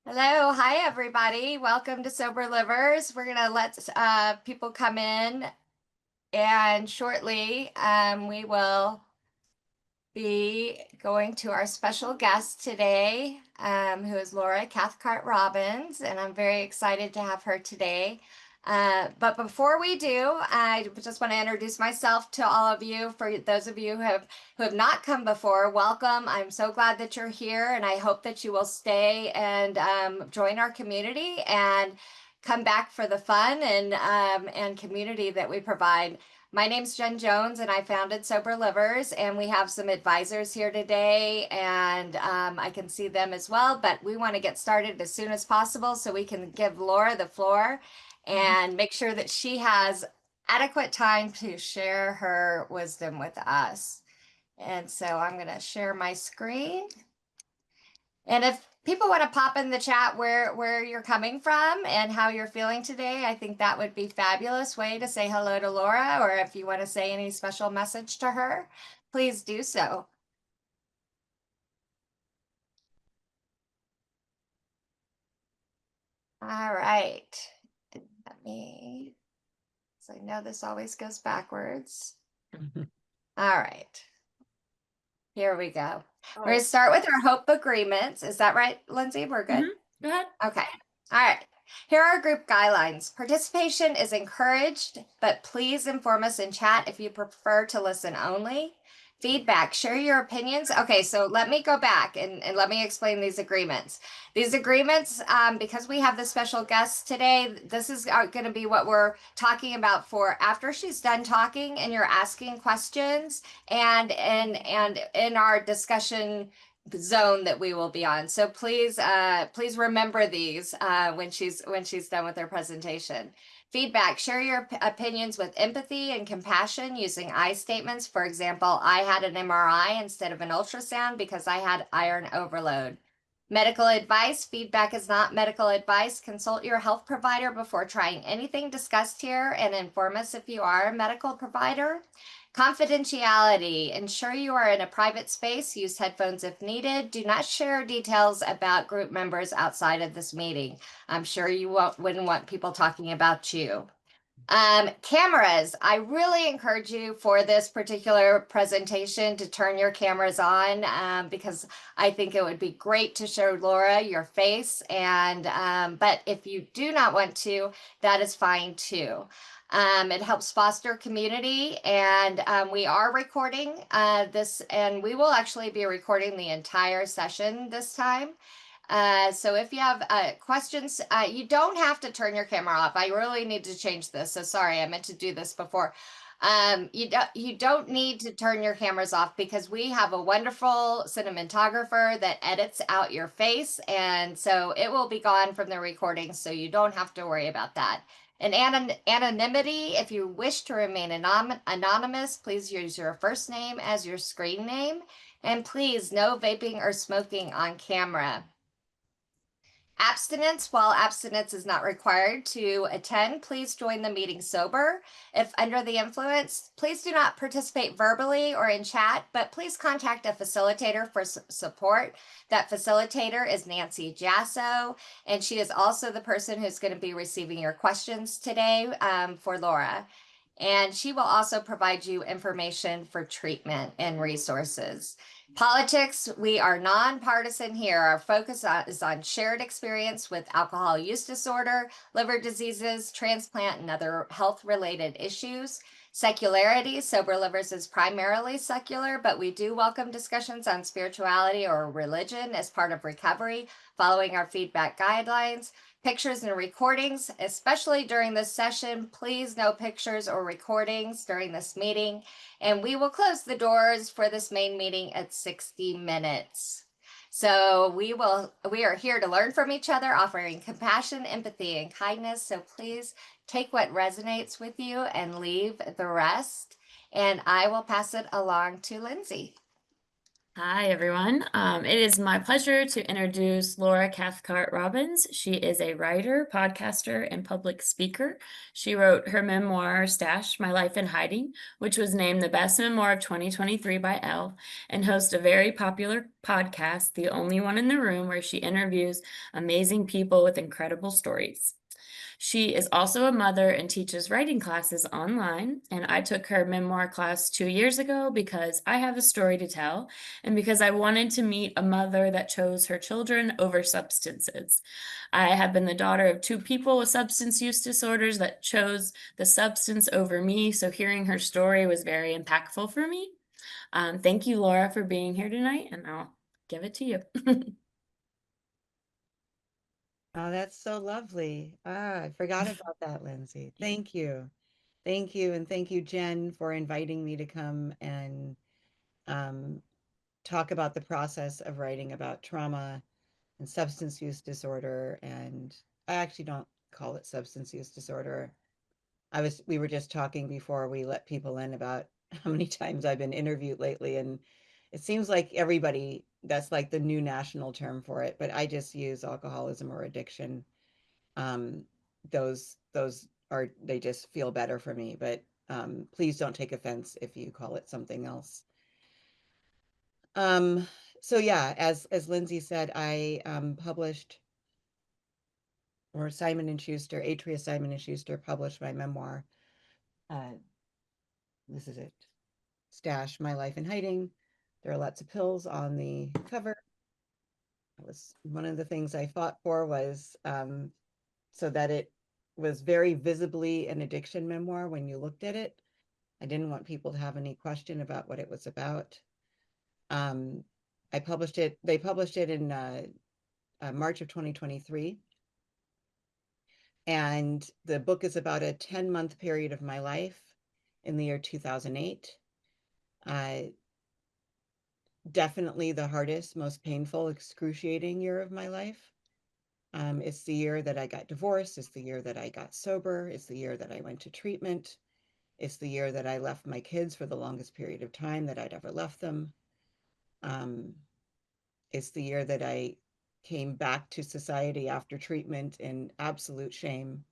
Hello, hi everybody. Welcome to Sober Livers. We're gonna let people come in, and shortly we will be going to our special guest today, who is Laura Cathcart Robbins, and I'm very excited to have her today. But before we do, I just want to introduce myself to all of you. For those of you who have not come before, welcome. I'm so glad that you're here, and I hope that you will stay and join our community and come back for the fun and community that we provide. My name's Jen Jones, and I founded Sober Livers, and we have some advisors here today, and I can see them as well. But we want to get started as soon as possible so we can give Laura the floor and make sure that she has adequate time to share her wisdom with us. And so I'm going to share my screen. And if people want to pop in the chat where you're coming from and how you're feeling today, I think that would be fabulous way to say hello to Laura, or if you want to say any special message to her, please do so. All right. Let me, so I know this always goes backwards. All right. Here we go. We're going to start with our hope agreements. Is that right, Lindsay? We're good? Go ahead. Okay. All right. Here are group guidelines. Participation is encouraged, but please inform us in chat if you prefer to listen only. Feedback, share your opinions. Okay, so let me go back and let me explain these agreements. These agreements, because we have the special guest today, this is going to be what we're talking about for after she's done talking and you're asking questions and in our discussion zone that we will be on. So please remember these when she's done with her presentation. Feedback, share your opinions with empathy and compassion using I statements. For example, I had an MRI instead of an ultrasound because I had iron overload. Medical advice, feedback is not medical advice. Consult your health provider before trying anything discussed here and inform us if you are a medical provider. Confidentiality, ensure you are in a private space, use headphones if needed. Do not share details about group members outside of this meeting. I'm sure you wouldn't want people talking about you. Cameras, I really encourage you for this particular presentation to turn your cameras on because I think it would be great to show Laura your face. But if you do not want to, that is fine too. It helps foster community, and we are recording this, and we will actually be recording the entire session this time. So if you have questions, you don't have to turn your camera off. I really need to change this. So sorry, I meant to do this before. You don't need to turn your cameras off because we have a wonderful cinematographer that edits out your face. And so it will be gone from the recording. So you don't have to worry about that. And anonymity, if you wish to remain anonymous, please use your first name as your screen name. And please, no vaping or smoking on camera. Abstinence, while abstinence is not required to attend, please join the meeting sober. If under the influence, please do not participate verbally or in chat, but please contact a facilitator for support. That facilitator is Nancy Jasso, and she is also the person who's going to be receiving your questions today for Laura. And she will also provide you information for treatment and resources. Politics, we are nonpartisan here. Our focus is on shared experience with alcohol use disorder, liver diseases, transplant, and other health-related issues. Secularity, Sober Livers is primarily secular, but we do welcome discussions on spirituality or religion as part of recovery, following our feedback guidelines. Pictures and recordings, especially during this session, please no pictures or recordings during this meeting. And we will close the doors for this main meeting at 60 minutes. So we are here to learn from each other, offering compassion, empathy, and kindness. So please take what resonates with you and leave the rest. And I will pass it along to Lindsay. Hi, everyone. It is my pleasure to introduce Laura Cathcart Robbins. She is a writer, podcaster, and public speaker. She wrote her memoir, Stash, My Life in Hiding, which was named the best memoir of 2023 by Elle, and hosts a very popular podcast, The Only One in the Room, where she interviews amazing people with incredible stories. She is also a mother and teaches writing classes online. And I took her memoir class 2 years ago because I have a story to tell and because I wanted to meet a mother that chose her children over substances. I have been the daughter of two people with substance use disorders that chose the substance over me. So hearing her story was very impactful for me. Thank you, Laura, for being here tonight, and I'll give it to you. Oh, that's so lovely. I forgot about that, Lindsay. Thank you. Thank you. And thank you, Jen, for inviting me to come and um, talk about the process of writing about trauma and substance use disorder. And I actually don't call it substance use disorder. We were just talking before we let people in about how many times I've been interviewed lately. And it seems like everybody, that's like the new national term for it, but I just use alcoholism or addiction. um, those are they just feel better for me. But please don't take offense if you call it something else. Um, so yeah, as Lindsay said, I published, or Simon and Schuster, Atria Simon and Schuster published my memoir. Uh, this is it, Stash, My Life in Hiding. There are lots of pills on the cover. It was one of the things I fought for was so that it was very visibly an addiction memoir when you looked at it. I didn't want people to have any question about what it was about. Um, they published it in March of 2023. And the book is about a 10-month period of my life in the year 2008. Uh, Definitely the hardest, most painful, excruciating year of my life. It's the year that I got divorced. It's the year that I got sober. It's the year that I went to treatment. It's the year that I left my kids for the longest period of time that I'd ever left them. Um, it's the year that I came back to society after treatment in absolute shame,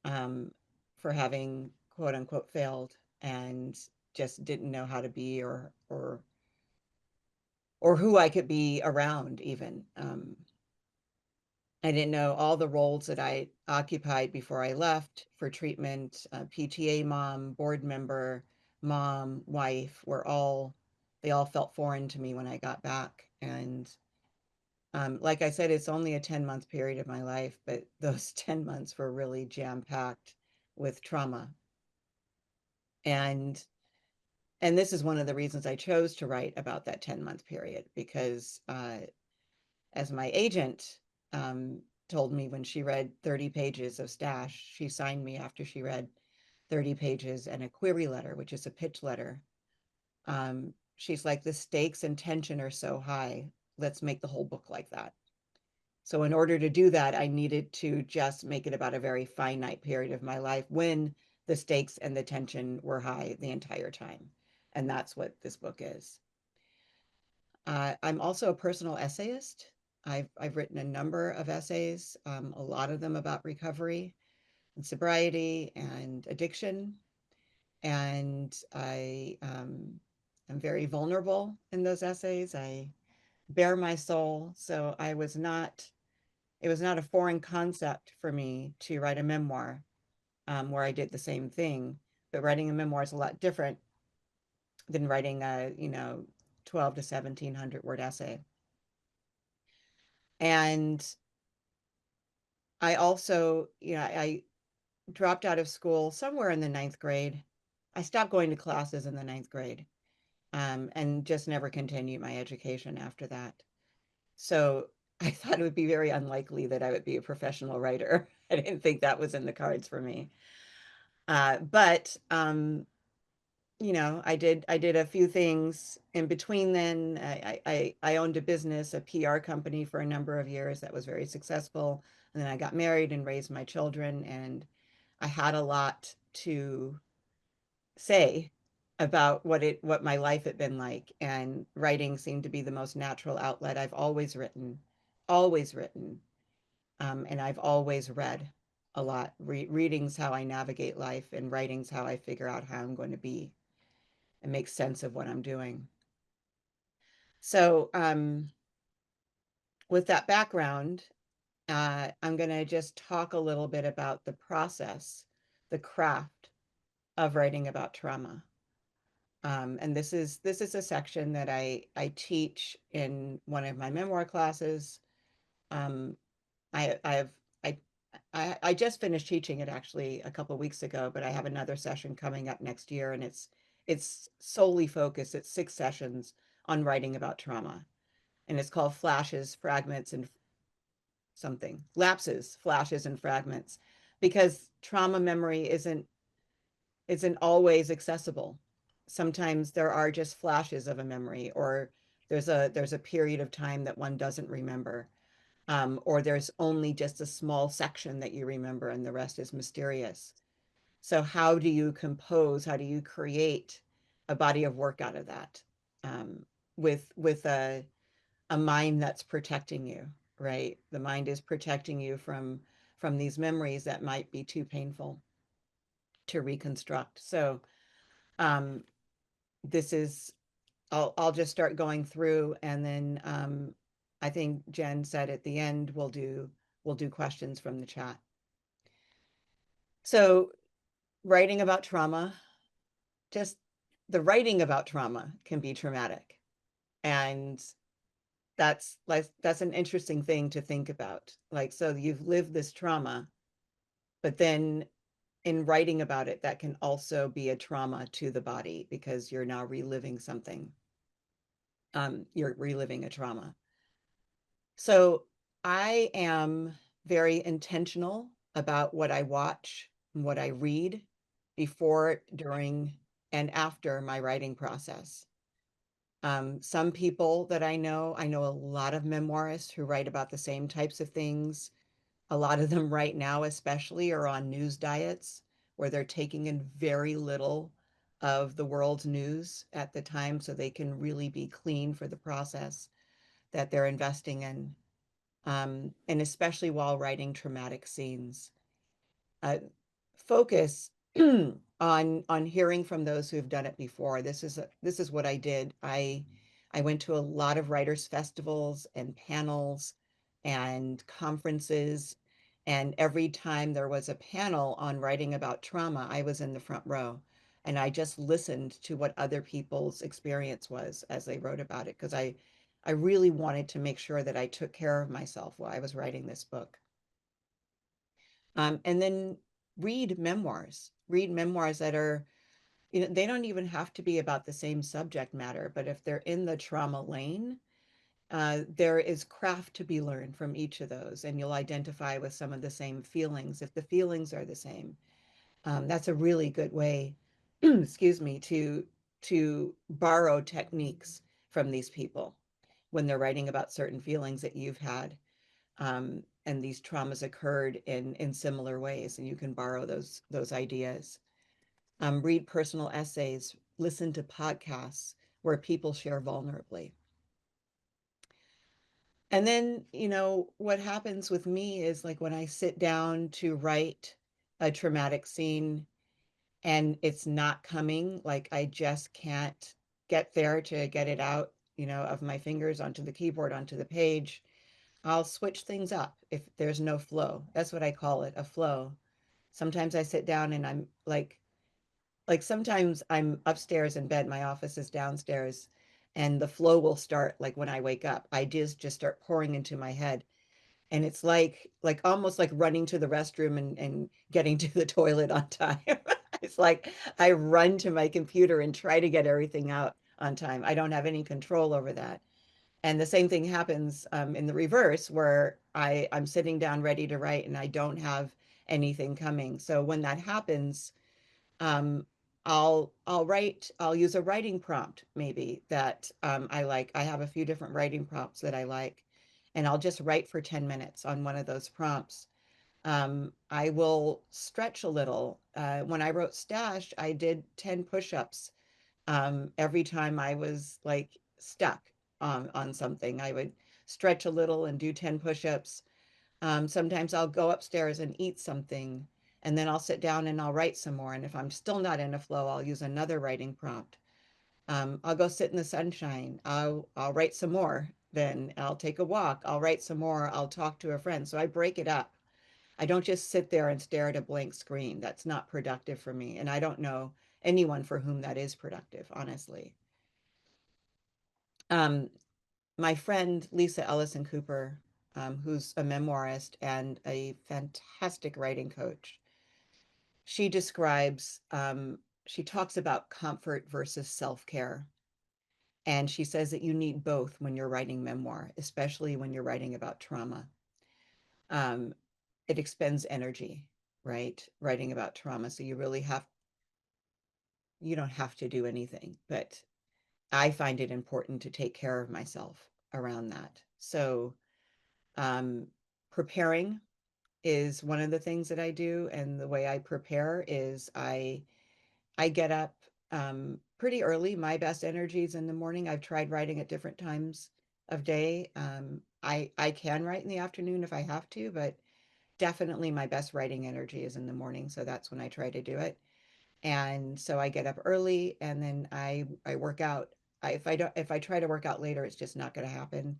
um, for having quote unquote failed and just didn't know how to be, or who I could be around even. I didn't know all the roles that I occupied before I left for treatment. PTA mom, board member, mom, wife were all, they all felt foreign to me when I got back. And like I said, it's only a 10-month period of my life, but those 10 months were really jam-packed with trauma. And and this is one of the reasons I chose to write about that 10-month period, because as my agent told me when she read 30 pages of Stash, she signed me after she read 30 pages and a query letter, which is a pitch letter. She's like, the stakes and tension are so high. Let's make the whole book like that. So in order to do that, I needed to just make it about a very finite period of my life when the stakes and the tension were high the entire time. And that's what this book is. I'm also a personal essayist. I've written a number of essays, a lot of them about recovery and sobriety and addiction. And I am very vulnerable in those essays. I bare my soul. So it was not a foreign concept for me to write a memoir, where I did the same thing. But writing a memoir is a lot different than writing a, 12 to 1700 word essay. And I also, I dropped out of school somewhere in the ninth grade. I stopped going to classes in the ninth grade, and just never continued my education after that. So I thought it would be very unlikely that I would be a professional writer. I didn't think that was in the cards for me. But I did a few things in between then. I owned a business, a PR company for a number of years that was very successful. And then I got married and raised my children, and I had a lot to say about what my life had been like, and writing seemed to be the most natural outlet. I've always written, always written, and I've always read a lot. Reading's how I navigate life, and writing's how I figure out how I'm going to be and make sense of what I'm doing. So, with that background, I'm going to just talk a little bit about the process, the craft of writing about trauma. And this is a section that I teach in one of my memoir classes. Um, I have I just finished teaching it actually a couple of weeks ago, but I have another session coming up next year, and it's solely focused. It's 6 sessions on writing about trauma, and it's called Flashes, Fragments, and something Lapses, Flashes, and Fragments, because trauma memory isn't always accessible. Sometimes there are just flashes of a memory, or there's a period of time that one doesn't remember, or there's only just a small section that you remember and the rest is mysterious. So how do you compose? How do you create a body of work out of that, with a mind that's protecting you, right? The mind is protecting you from these memories that might be too painful to reconstruct. So um, this is I'll just start going through, and then I think Jen said at the end we'll do questions from the chat. So writing about trauma, just the writing about trauma can be traumatic, and that's an interesting thing to think about. Like, so you've lived this trauma, but then in writing about it, that can also be a trauma to the body because you're now reliving something. You're reliving a trauma. So I am very intentional about what I watch and what I read before, during, and after my writing process. Some people that I know a lot of memoirists who write about the same types of things. A lot of them right now, especially, are on news diets where they're taking in very little of the world's news at the time so they can really be clean for the process that they're investing in, and especially while writing traumatic scenes. Uh, Focus on hearing from those who have done it before. This is what I did. I went to a lot of writers' festivals and panels and conferences, and every time there was a panel on writing about trauma, I was in the front row. And I just listened to what other people's experience was as they wrote about it, because I really wanted to make sure that I took care of myself while I was writing this book. And then read memoirs that are, they don't even have to be about the same subject matter, but if they're in the trauma lane, there is craft to be learned from each of those, and you'll identify with some of the same feelings if the feelings are the same. That's a really good way, excuse me, to borrow techniques from these people when they're writing about certain feelings that you've had, and these traumas occurred in similar ways, and you can borrow those ideas. Read personal essays, listen to podcasts where people share vulnerably. And then, what happens with me is, like, when I sit down to write a traumatic scene and it's not coming, like I just can't get there to get it out, of my fingers onto the keyboard, onto the page, I'll switch things up if there's no flow. That's what I call it, a flow. Sometimes I sit down and I'm like sometimes I'm upstairs in bed, my office is downstairs, and the flow will start like when I wake up. Ideas just start pouring into my head. And it's like almost like running to the restroom and getting to the toilet on time. It's like I run to my computer and try to get everything out on time. I don't have any control over that. And the same thing happens in the reverse, where I'm sitting down ready to write and I don't have anything coming. So when that happens, um, I'll use a writing prompt maybe that I like. I have a few different writing prompts that I like, and I'll just write for 10 minutes on one of those prompts. I will stretch a little. When I wrote Stash, I did 10 push-ups Every time I was like stuck on something, I would stretch a little and do 10 push-ups. Sometimes I'll go upstairs and eat something, and then I'll sit down and I'll write some more. And if I'm still not in a flow, I'll use another writing prompt. I'll go sit in the sunshine. I'll write some more. Then I'll take a walk. I'll write some more. I'll talk to a friend. So I break it up. I don't just sit there and stare at a blank screen. That's not productive for me. And I don't know anyone for whom that is productive, honestly. Um, my friend Lisa Ellison Cooper, who's a memoirist and a fantastic writing coach, she describes, she talks about comfort versus self-care. And she says that you need both when you're writing memoir, especially when you're writing about trauma. Um, it expends energy, right? Writing about trauma. So you don't have to do anything, but I find it important to take care of myself around that. So, um, preparing is one of the things that I do. And the way I prepare is I get up pretty early. My best energy is in the morning. I've tried writing at different times of day. I can write in the afternoon if I have to, but definitely my best writing energy is in the morning. So that's when I try to do it. And so I get up early and then I work out. If I try to work out later, it's just not going to happen.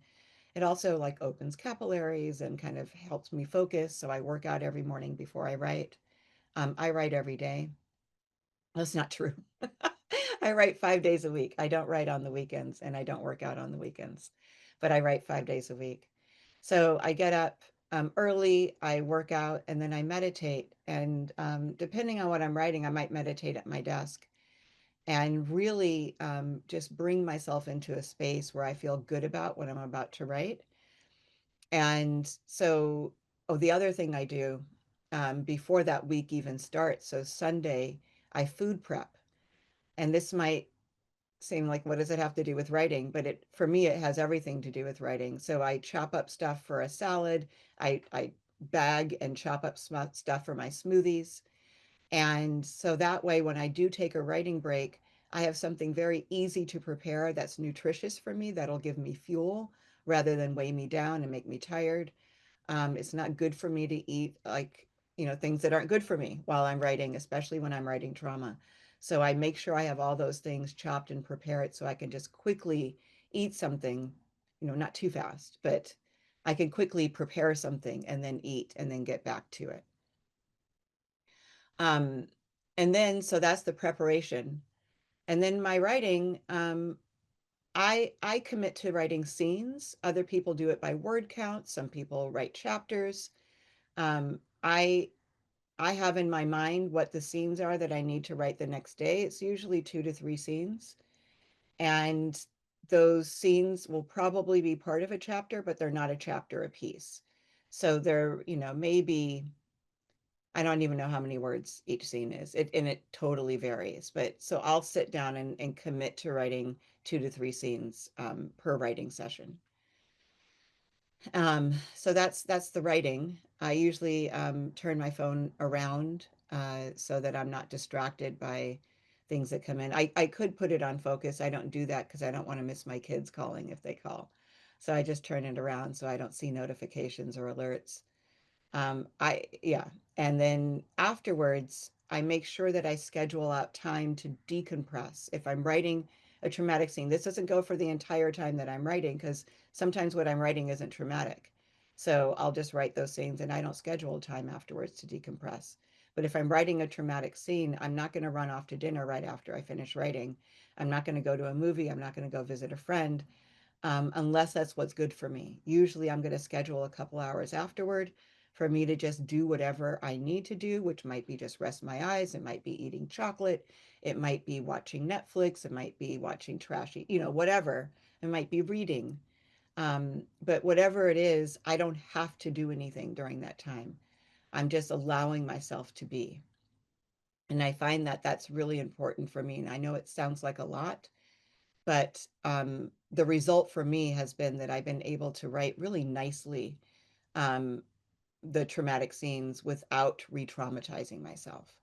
It also like opens capillaries and kind of helps me focus. So I work out every morning before I write. I write every day. That's not true. I write 5 days a week. I don't write on the weekends and I don't work out on the weekends, but I write 5 days a week. So I get up early, I work out, and then I meditate. And depending on what I'm writing, I might meditate at my desk and really just bring myself into a space where I feel good about what I'm about to write. And so, oh, the other thing I do before that week even starts, so Sunday, I food prep. And this might seem like, what does it have to do with writing? But for me, it has everything to do with writing. So I chop up stuff for a salad. I bag and chop up stuff for my smoothies. And so that way, when I do take a writing break, I have something very easy to prepare that's nutritious for me, that'll give me fuel rather than weigh me down and make me tired. It's not good for me to eat like, things that aren't good for me while I'm writing, especially when I'm writing trauma. So I make sure I have all those things chopped and prepared so I can just quickly eat something, not too fast, but I can quickly prepare something and then eat and then get back to it. Um, and then, so that's the preparation. And then my writing, I commit to writing scenes. Other people do it by word count. Some people write chapters. Um, I I have in my mind what the scenes are that I need to write the next day. It's usually 2 to 3 scenes. And those scenes will probably be part of a chapter, but they're not a chapter a piece. So they're, maybe I don't even know how many words each scene is. And it totally varies. But so I'll sit down and commit to writing 2 to 3 scenes per writing session. So that's the writing. I usually turn my phone around so that I'm not distracted by things that come in. I could put it on focus. I don't do that because I don't want to miss my kids calling if they call. So I just turn it around so I don't see notifications or alerts. Yeah. And then afterwards, I make sure that I schedule out time to decompress. If I'm writing a traumatic scene, this doesn't go for the entire time that I'm writing because sometimes what I'm writing isn't traumatic. So I'll just write those scenes and I don't schedule time afterwards to decompress. But if I'm writing a traumatic scene, I'm not going to run off to dinner right after I finish writing. I'm not going to go to a movie. I'm not going to go visit a friend unless that's what's good for me. Usually, I'm going to schedule a couple hours afterward for me to just do whatever I need to do, which might be just rest my eyes. It might be eating chocolate. It might be watching Netflix. It might be watching trashy, whatever. It might be reading. But whatever it is, I don't have to do anything during that time. I'm just allowing myself to be. And I find that that's really important for me. And I know it sounds like a lot, but the result for me has been that I've been able to write really nicely um, the traumatic scenes without re-traumatizing myself.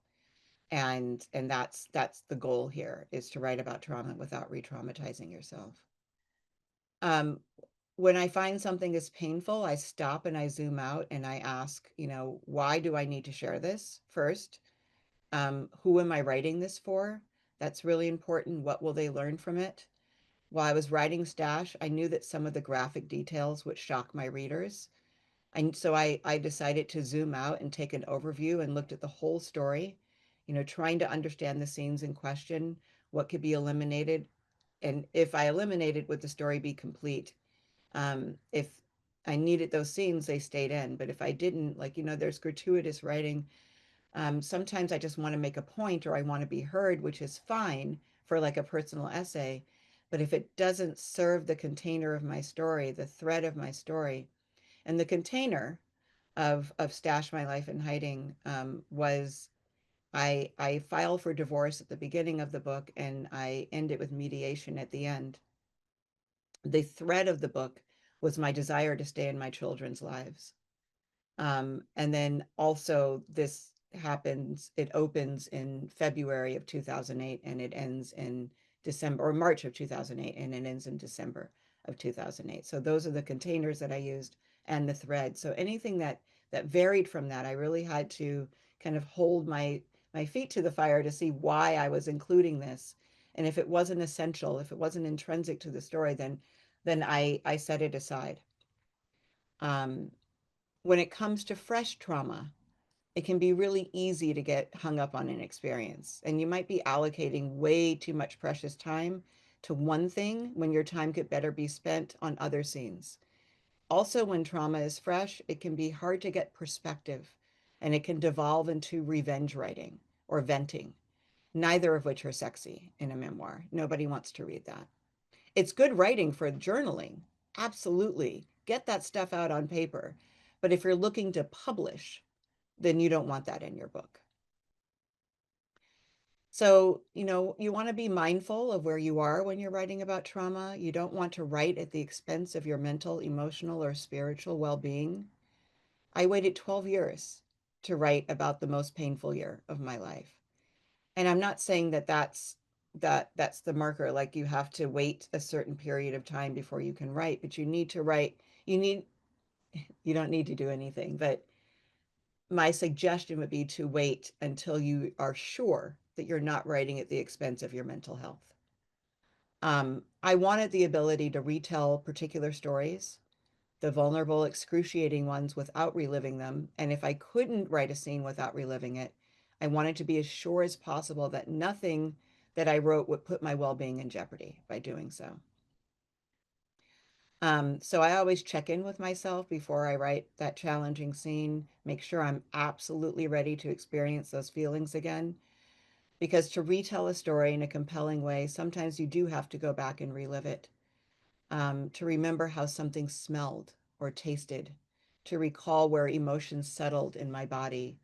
And that's the goal here, is to write about trauma without re-traumatizing yourself. Um, when I find something is painful, I stop and I zoom out and I ask, why do I need to share this first? Who am I writing this for? That's really important. What will they learn from it? While I was writing Stash, I knew that some of the graphic details would shock my readers. And so I decided to zoom out and take an overview and looked at the whole story, trying to understand the scenes in question, what could be eliminated. And if I eliminated, would the story be complete? If I needed those scenes, they stayed in. But if I didn't, there's gratuitous writing. Sometimes I just want to make a point or I want to be heard, which is fine for like a personal essay. But if it doesn't serve the container of my story, the thread of my story, and the container of Stash My Life in Hiding was I filed for divorce at the beginning of the book and I end it with mediation at the end. The thread of the book was my desire to stay in my children's lives. And then also it opens in February of 2008 and it ends in December or March of 2008 and it ends in December of 2008. So those are the containers that I used and the thread. So anything that varied from that, I really had to kind of hold my feet to the fire to see why I was including this. And if it wasn't essential, if it wasn't intrinsic to the story, then I set it aside. Um, when it comes to fresh trauma, it can be really easy to get hung up on an experience. And you might be allocating way too much precious time to one thing when your time could better be spent on other scenes. Also, when trauma is fresh, it can be hard to get perspective and it can devolve into revenge writing or venting, neither of which are sexy in a memoir. Nobody wants to read that. It's good writing for journaling. Absolutely. Get that stuff out on paper. But if you're looking to publish, then you don't want that in your book. So, you want to be mindful of where you are when you're writing about trauma. You don't want to write at the expense of your mental, emotional, or spiritual well-being. I waited 12 years to write about the most painful year of my life. And I'm not saying that's the marker, like you have to wait a certain period of time before you can write, but you need to write. You don't need to do anything, but my suggestion would be to wait until you are sure that you're not writing at the expense of your mental health. I wanted the ability to retell particular stories, the vulnerable, excruciating ones, without reliving them. And if I couldn't write a scene without reliving it, I wanted to be as sure as possible that nothing that I wrote would put my well-being in jeopardy by doing so. So I always check in with myself before I write that challenging scene, make sure I'm absolutely ready to experience those feelings again. Because to retell a story in a compelling way, sometimes you do have to go back and relive it, to remember how something smelled or tasted, to recall where emotions settled in my body,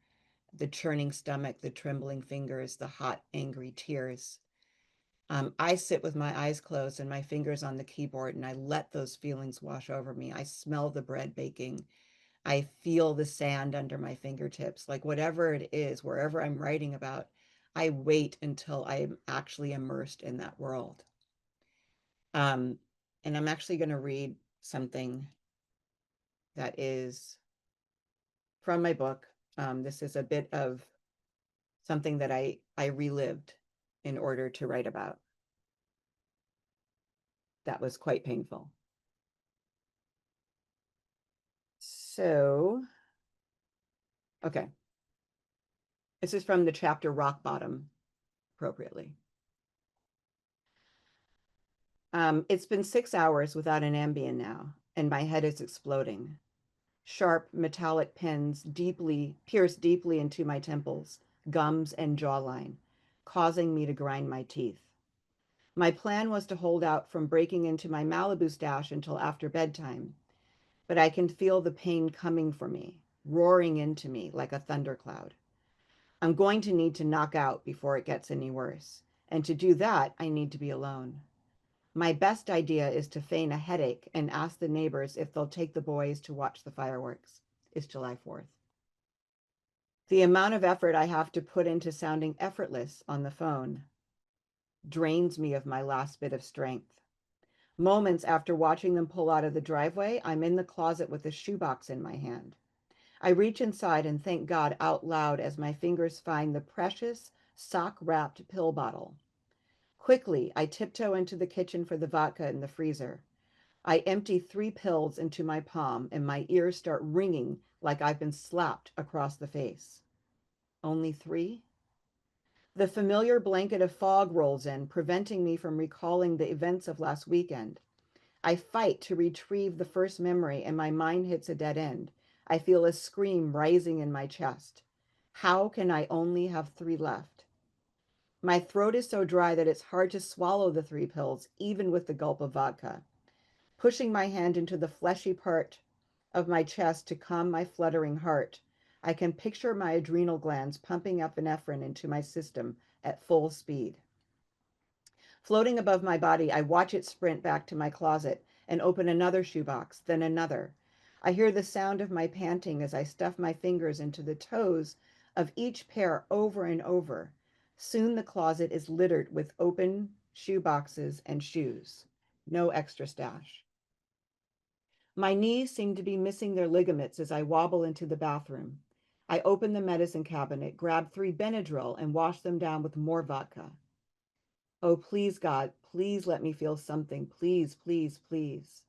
the churning stomach, the trembling fingers, the hot, angry tears. I sit with my eyes closed and my fingers on the keyboard, and I let those feelings wash over me. I smell the bread baking. I feel the sand under my fingertips. Like whatever it is, wherever I'm writing about, I wait until I am actually immersed in that world. Um, and I'm actually going to read something that is from my book. This is a bit of something that I relived in order to write about. That was quite painful. So, okay. This is from the chapter Rock Bottom, appropriately. It's been 6 hours without an Ambien now, and my head is exploding. Sharp metallic pins pierce deeply into my temples, gums, and jawline, causing me to grind my teeth. My plan was to hold out from breaking into my Malibu stash until after bedtime, but I can feel the pain coming for me, roaring into me like a thundercloud. I'm going to need to knock out before it gets any worse, and to do that, I need to be alone. My best idea is to feign a headache and ask the neighbors if they'll take the boys to watch the fireworks. It's July 4th. The amount of effort I have to put into sounding effortless on the phone drains me of my last bit of strength. Moments after watching them pull out of the driveway, I'm in the closet with a shoebox in my hand. I reach inside and thank God out loud as my fingers find the precious sock-wrapped pill bottle. Quickly, I tiptoe into the kitchen for the vodka in the freezer. I empty 3 pills into my palm and my ears start ringing like I've been slapped across the face. Only 3? The familiar blanket of fog rolls in, preventing me from recalling the events of last weekend. I fight to retrieve the first memory and my mind hits a dead end. I feel a scream rising in my chest. How can I only have 3 left? My throat is so dry that it's hard to swallow the 3 pills, even with the gulp of vodka. Pushing my hand into the fleshy part of my chest to calm my fluttering heart, I can picture my adrenal glands pumping epinephrine into my system at full speed. Floating above my body, I watch it sprint back to my closet and open another shoebox, then another. I hear the sound of my panting as I stuff my fingers into the toes of each pair over and over. Soon the closet is littered with open shoeboxes and shoes. No extra stash. My knees seem to be missing their ligaments as I wobble into the bathroom. I open the medicine cabinet, grab 3 Benadryl, and wash them down with more vodka. Oh, please, God, please let me feel something. Please, please, please.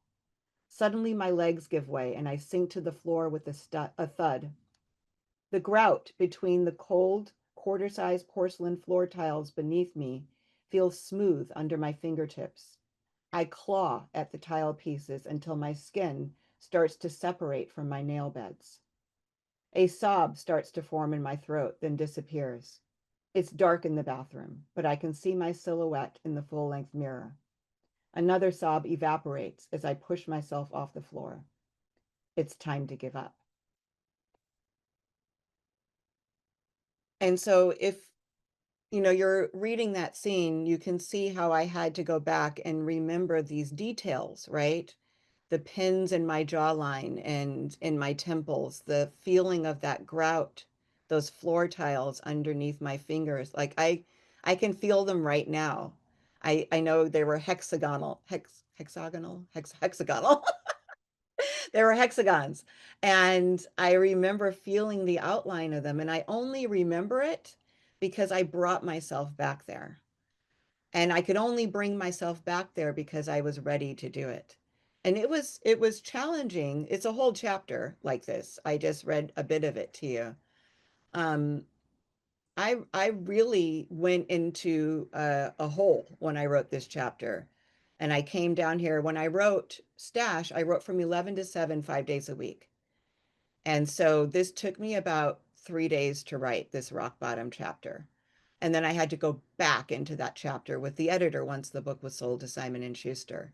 Suddenly, my legs give way, and I sink to the floor with a thud. The grout between the cold, quarter-sized porcelain floor tiles beneath me feels smooth under my fingertips. I claw at the tile pieces until my skin starts to separate from my nail beds. A sob starts to form in my throat, then disappears. It's dark in the bathroom, but I can see my silhouette in the full-length mirror. Another sob evaporates as I push myself off the floor. It's time to give up. And so if you're reading that scene, you can see how I had to go back and remember these details, right? The pins in my jawline and in my temples, the feeling of that grout, those floor tiles underneath my fingers. Like I can feel them right now. I know they were hexagonal. They were hexagons. And I remember feeling the outline of them. And I only remember it because I brought myself back there. And I could only bring myself back there because I was ready to do it. And it was challenging. It's a whole chapter like this. I just read a bit of it to you. Um, I really went into a hole when I wrote this chapter. And I came down here when I wrote Stash, I wrote from 11 to 7, 5 days a week. And so this took me about 3 days to write this rock bottom chapter. And then I had to go back into that chapter with the editor once the book was sold to Simon and Schuster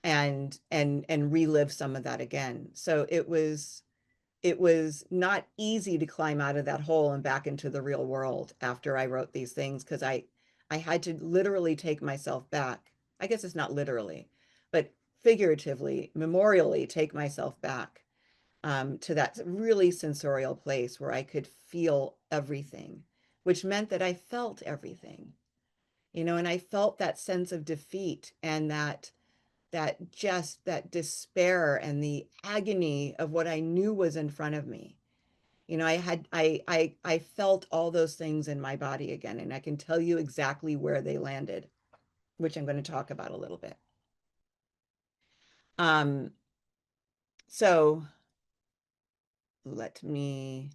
and relive some of that again. So it was not easy to climb out of that hole and back into the real world after I wrote these things because I had to literally take myself back. I guess it's not literally, but figuratively, memorially take myself back to that really sensorial place where I could feel everything, which meant that I felt everything, and I felt that sense of defeat and that despair and the agony of what I knew was in front of me. I felt all those things in my body again, and I can tell you exactly where they landed, which I'm going to talk about a little bit. Um, so let me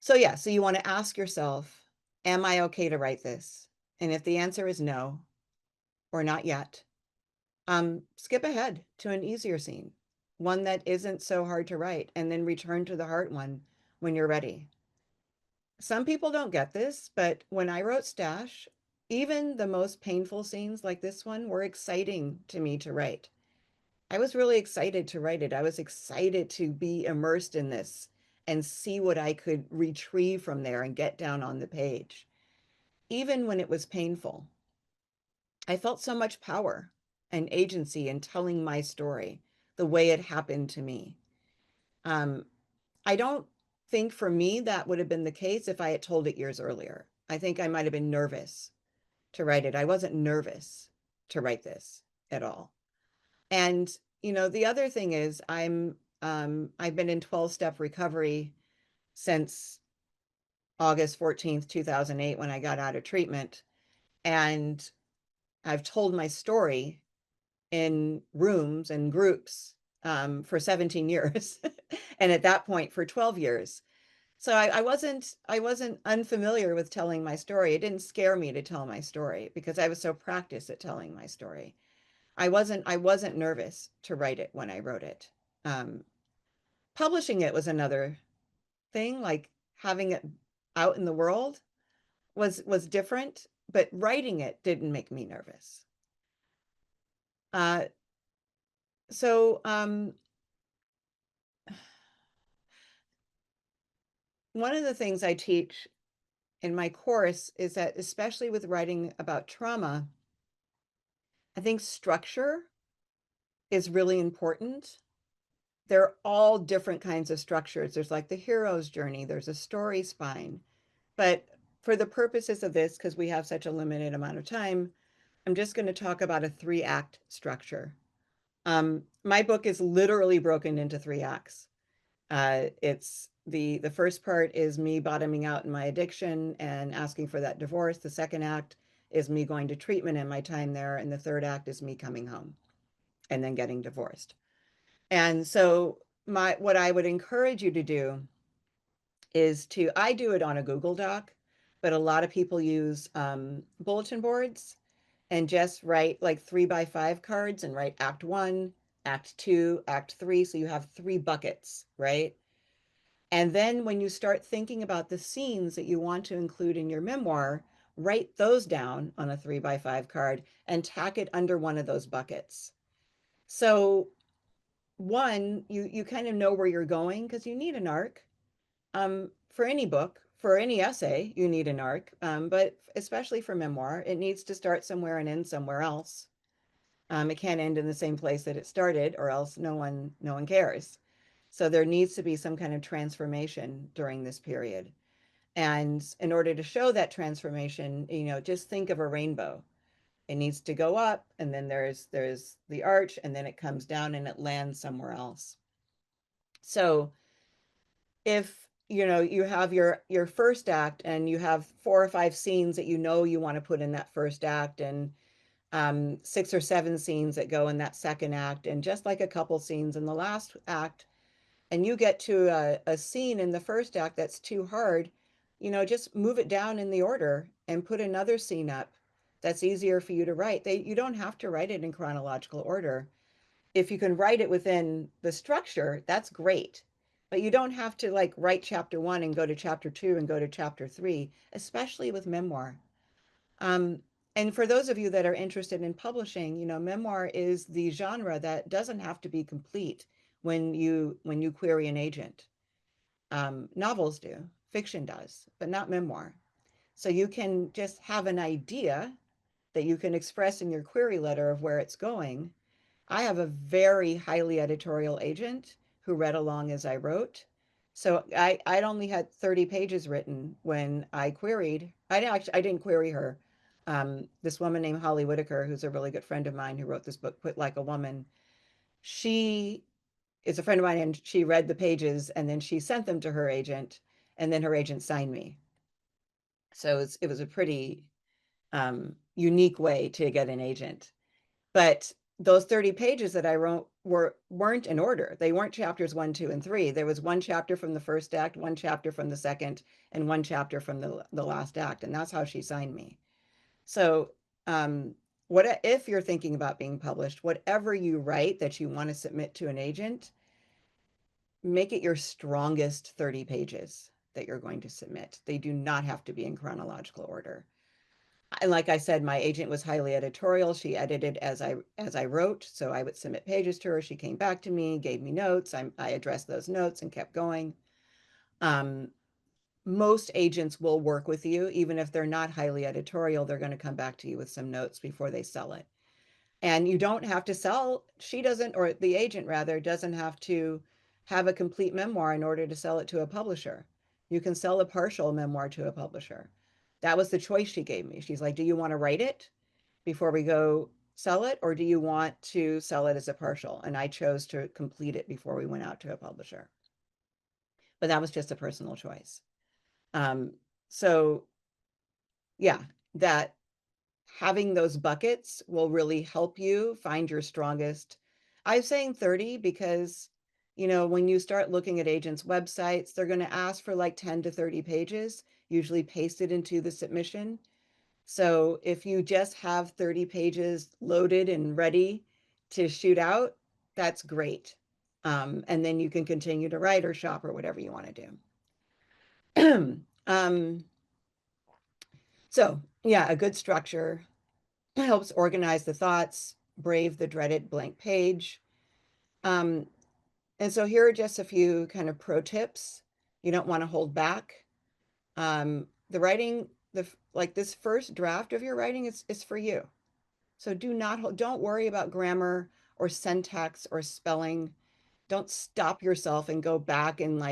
So yeah, so you want to ask yourself, am I okay to write this? And if the answer is no, or not yet, skip ahead to an easier scene, one that isn't so hard to write, and then return to the hard one when you're ready. Some people don't get this, but when I wrote Stash, even the most painful scenes like this one were exciting to me to write. I was really excited to write it. I was excited to be immersed in this and see what I could retrieve from there and get down on the page. Even when it was painful, I felt so much power and agency in telling my story the way it happened to me. Um, I don't think for me that would have been the case if I had told it years earlier. I think I might have been nervous to write it. I wasn't nervous to write this at all. And, the other thing is I've been in 12-step recovery since August 14th, 2008, when I got out of treatment. And I've told my story in rooms and groups for 17 years. And at that point for 12 years. So I wasn't unfamiliar with telling my story. It didn't scare me to tell my story because I was so practiced at telling my story. I wasn't nervous to write it when I wrote it. Um, Publishing it was another thing, like having it out in the world was different, but writing it didn't make me nervous. Uh, so one of the things I teach in my course is that, especially with writing about trauma, I think structure is really important. They're all different kinds of structures. There's like the hero's journey, there's a story spine. But for the purposes of this, because we have such a limited amount of time, I'm just going to talk about a 3-act structure. My book is literally broken into 3 acts. It's the first part is me bottoming out in my addiction and asking for that divorce. The second act is me going to treatment and my time there. And the third act is me coming home and then getting divorced. And so what I would encourage you to do is I do it on a Google Doc, but a lot of people use bulletin boards and just write like 3x5 cards and write act 1, act 2, act 3. So you have 3 buckets, right? And then when you start thinking about the scenes that you want to include in your memoir, write those down on a 3x5 card and tack it under one of those buckets. So one, you kind of know where you're going because you need an arc. For any book, for any essay, you need an arc, but especially for memoir, it needs to start somewhere and end somewhere else. It can't end in the same place that it started, or else no one cares. So there needs to be some kind of transformation during this period. And in order to show that transformation, just think of a rainbow. It needs to go up, and then there's the arch, and then it comes down and it lands somewhere else. So if you have your first act and you have 4 or 5 scenes that you want to put in that first act, and 6 or 7 scenes that go in that second act, and just like a couple scenes in the last act, and you get to a scene in the first act that's too hard, just move it down in the order and put another scene up that's easier for you to write. You don't have to write it in chronological order. If you can write it within the structure, that's great. But you don't have to like write chapter 1 and go to chapter 2 and go to chapter 3, especially with memoir. Um, and for those of you that are interested in publishing, memoir is the genre that doesn't have to be complete when you query an agent. Novels do, fiction does, but not memoir. So you can just have an idea that you can express in your query letter of where it's going. I have a very highly editorial agent who read along as I wrote. So I'd only had 30 pages written when I queried. I didn't query her. This woman named Holly Whitaker, who's a really good friend of mine who wrote this book, Quit Like a Woman. She is a friend of mine, and she read the pages and then she sent them to her agent, and then her agent signed me. So it was a pretty unique way to get an agent. But those 30 pages that I wrote weren't in order. They weren't chapters 1, 2, and 3. There was one chapter from the first act, one chapter from the second, and one chapter from the last act. And that's how she signed me. So what if you're thinking about being published, whatever you write that you want to submit to an agent, make it your strongest 30 pages that you're going to submit. They do not have to be in chronological order. And like I said, my agent was highly editorial. She edited as I wrote, so I would submit pages to her. She came back to me, gave me notes. I addressed those notes and kept going. Most agents will work with you, even if they're not highly editorial. They're going to come back to you with some notes before they sell it. And you don't have to sell. She doesn't, or the agent rather, doesn't have to have a complete memoir in order to sell it to a publisher. You can sell a partial memoir to a publisher. That was the choice she gave me. She's like, do you want to write it before we go sell it, or do you want to sell it as a partial? And I chose to complete it before we went out to a publisher. But that was just a personal choice. So yeah, that having those buckets will really help you find your strongest. I'm saying 30 because, when you start looking at agents' websites, they're going to ask for like 10 to 30 pages, usually pasted into the submission. So if you just have 30 pages loaded and ready to shoot out, that's great. And then you can continue to write or shop or whatever you want to do. So yeah, a good structure helps organize the thoughts, brave the dreaded blank page. Um, and so here are just a few kind of pro tips. You don't want to hold back. The writing, like this first draft of your writing is for you. So don't worry about grammar or syntax or spelling. Don't stop yourself and go back and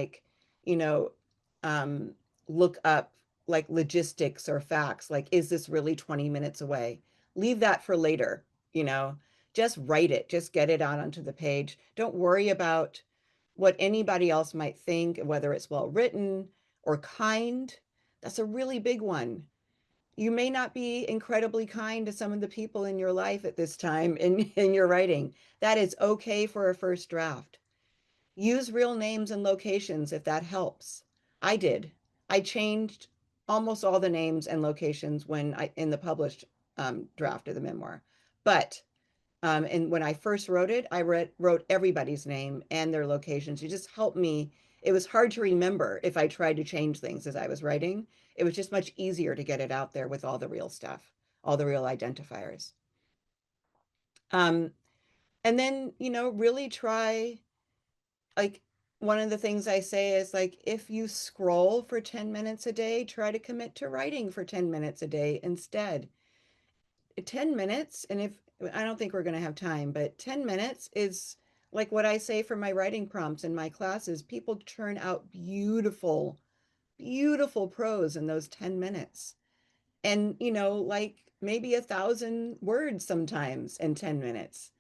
you know, um, look up like logistics or facts. Like, is this really 20 minutes away? Leave that for later, you know, just write it, just get it out onto the page. Don't worry about what anybody else might think, whether it's well written or kind. That's a really big one. You may not be incredibly kind to some of the people in your life at this time in your writing. That is okay for a first draft. Use real names and locations if that helps. I did. I changed almost all the names and locations in the published draft of the memoir. But and when I first wrote it, I wrote everybody's name and their locations. It just helped me. It was hard to remember if I tried to change things as I was writing. It was just much easier to get it out there with all the real stuff, all the real identifiers. Um, and then, really try, like, one of the things I say is like, if you scroll for 10 minutes a day, try to commit to writing for 10 minutes a day instead. 10 minutes, and if I don't think we're going to have time, but 10 minutes is like what I say for my writing prompts in my classes. People churn out beautiful, beautiful prose in those 10 minutes. And, like maybe 1,000 words sometimes in 10 minutes.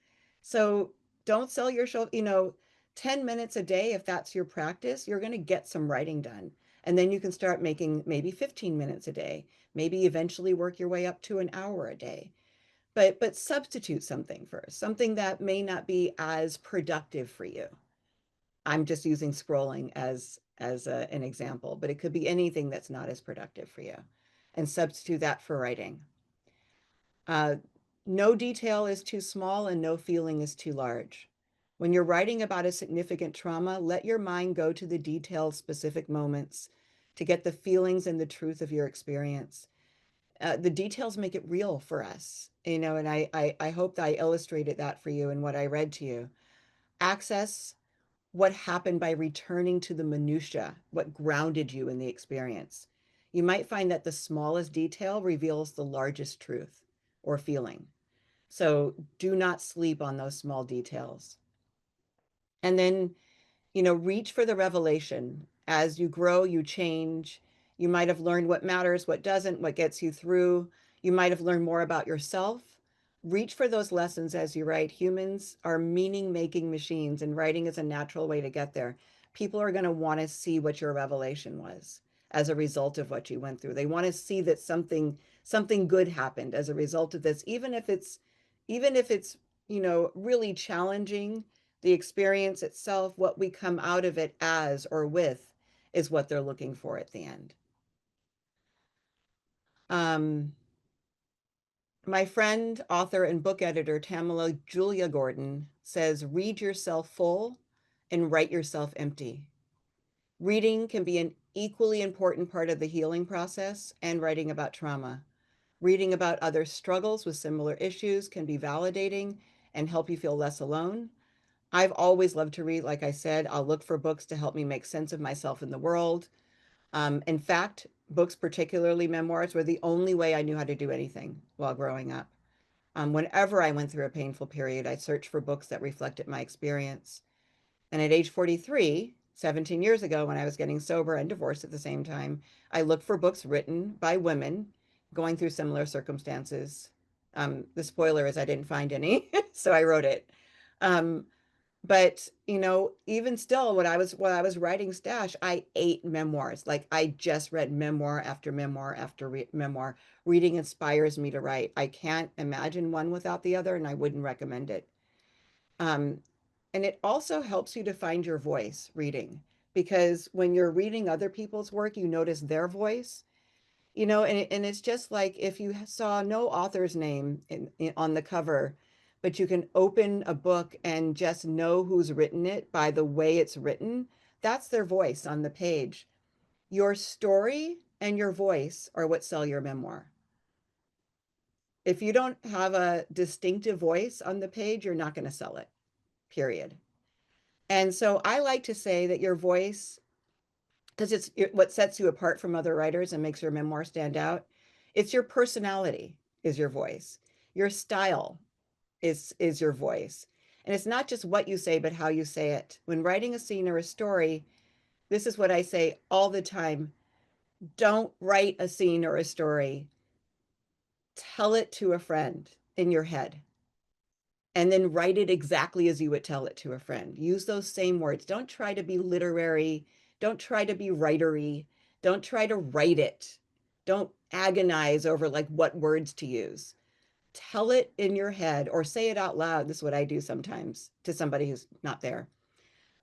So don't sell your show, 10 minutes a day. If that's your practice, you're going to get some writing done. And then you can start making maybe 15 minutes a day, maybe eventually work your way up to an hour a day. But substitute something first, something that may not be as productive for you. I'm just using scrolling as an example, but it could be anything that's not as productive for you, and substitute that for writing. Uh, no detail is too small and no feeling is too large. When you're writing about a significant trauma, let your mind go to the detailed, specific moments to get the feelings and the truth of your experience. The details make it real for us, and I hope that I illustrated that for you in what I read to you. Access what happened by returning to the minutia, what grounded you in the experience. You might find that the smallest detail reveals the largest truth or feeling. So do not sleep on those small details. And then, reach for the revelation. As you grow, you change. You might have learned what matters, what doesn't, what gets you through. You might have learned more about yourself. Reach for those lessons as you write. Humans are meaning-making machines, and writing is a natural way to get there. People are going to want to see what your revelation was as a result of what you went through. They want to see that something good happened as a result of this, even if it's really challenging. The experience itself, what we come out of it as or with, is what they're looking for at the end. My friend, author, and book editor, Tamala Julia Gordon, says, read yourself full and write yourself empty. Reading can be an equally important part of the healing process and writing about trauma. Reading about other struggles with similar issues can be validating and help you feel less alone. I've always loved to read. Like I said, I'll look for books to help me make sense of myself in the world. In fact, books, particularly memoirs, were the only way I knew how to do anything while growing up. Whenever I went through a painful period, I searched for books that reflected my experience. And at age 43, 17 years ago, when I was getting sober and divorced at the same time, I looked for books written by women going through similar circumstances. The spoiler is I didn't find any, so I wrote it. Um, but even still, when I was writing Stash, I ate memoirs. Like I just read memoir after memoir after memoir. Reading inspires me to write. I can't imagine one without the other, and I wouldn't recommend it. Um, and it also helps you to find your voice reading, because when you're reading other people's work, you notice their voice, and it's just like if you saw no author's name on the cover, but you can open a book and just know who's written it by the way it's written. That's their voice on the page. Your story and your voice are what sell your memoir. If you don't have a distinctive voice on the page, you're not going to sell it, period. And so I like to say that your voice, because it's what sets you apart from other writers and makes your memoir stand out. It's your personality is your voice. Your style is your voice. And it's not just what you say, but how you say it. When writing a scene or a story, this is what I say all the time. Don't write a scene or a story. Tell it to a friend in your head, and then write it exactly as you would tell it to a friend. Use those same words. Don't try to be literary. Don't try to be writery. Don't try to write it. Don't agonize over like what words to use. Tell it in your head or say it out loud. This is what I do sometimes to somebody who's not there.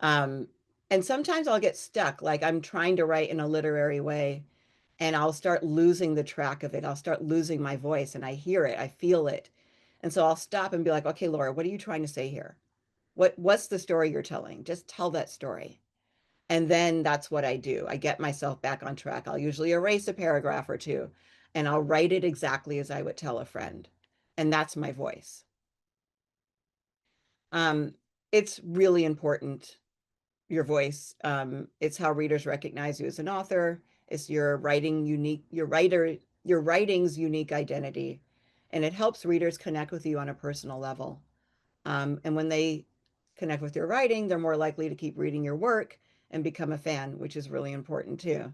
Um, and sometimes I'll get stuck, like I'm trying to write in a literary way, and I'll start losing the track of it. I'll start losing my voice, and I hear it, I feel it. And so I'll stop and be like, okay, Laura, what are you trying to say here? What's the story you're telling? Just tell that story. And then that's what I do. I get myself back on track. I'll usually erase a paragraph or two, and I'll write it exactly as I would tell a friend. And that's my voice. It's really important, your voice. It's how readers recognize you as an author. It's your writing's unique identity, and it helps readers connect with you on a personal level. And when they connect with your writing, they're more likely to keep reading your work and become a fan, which is really important too.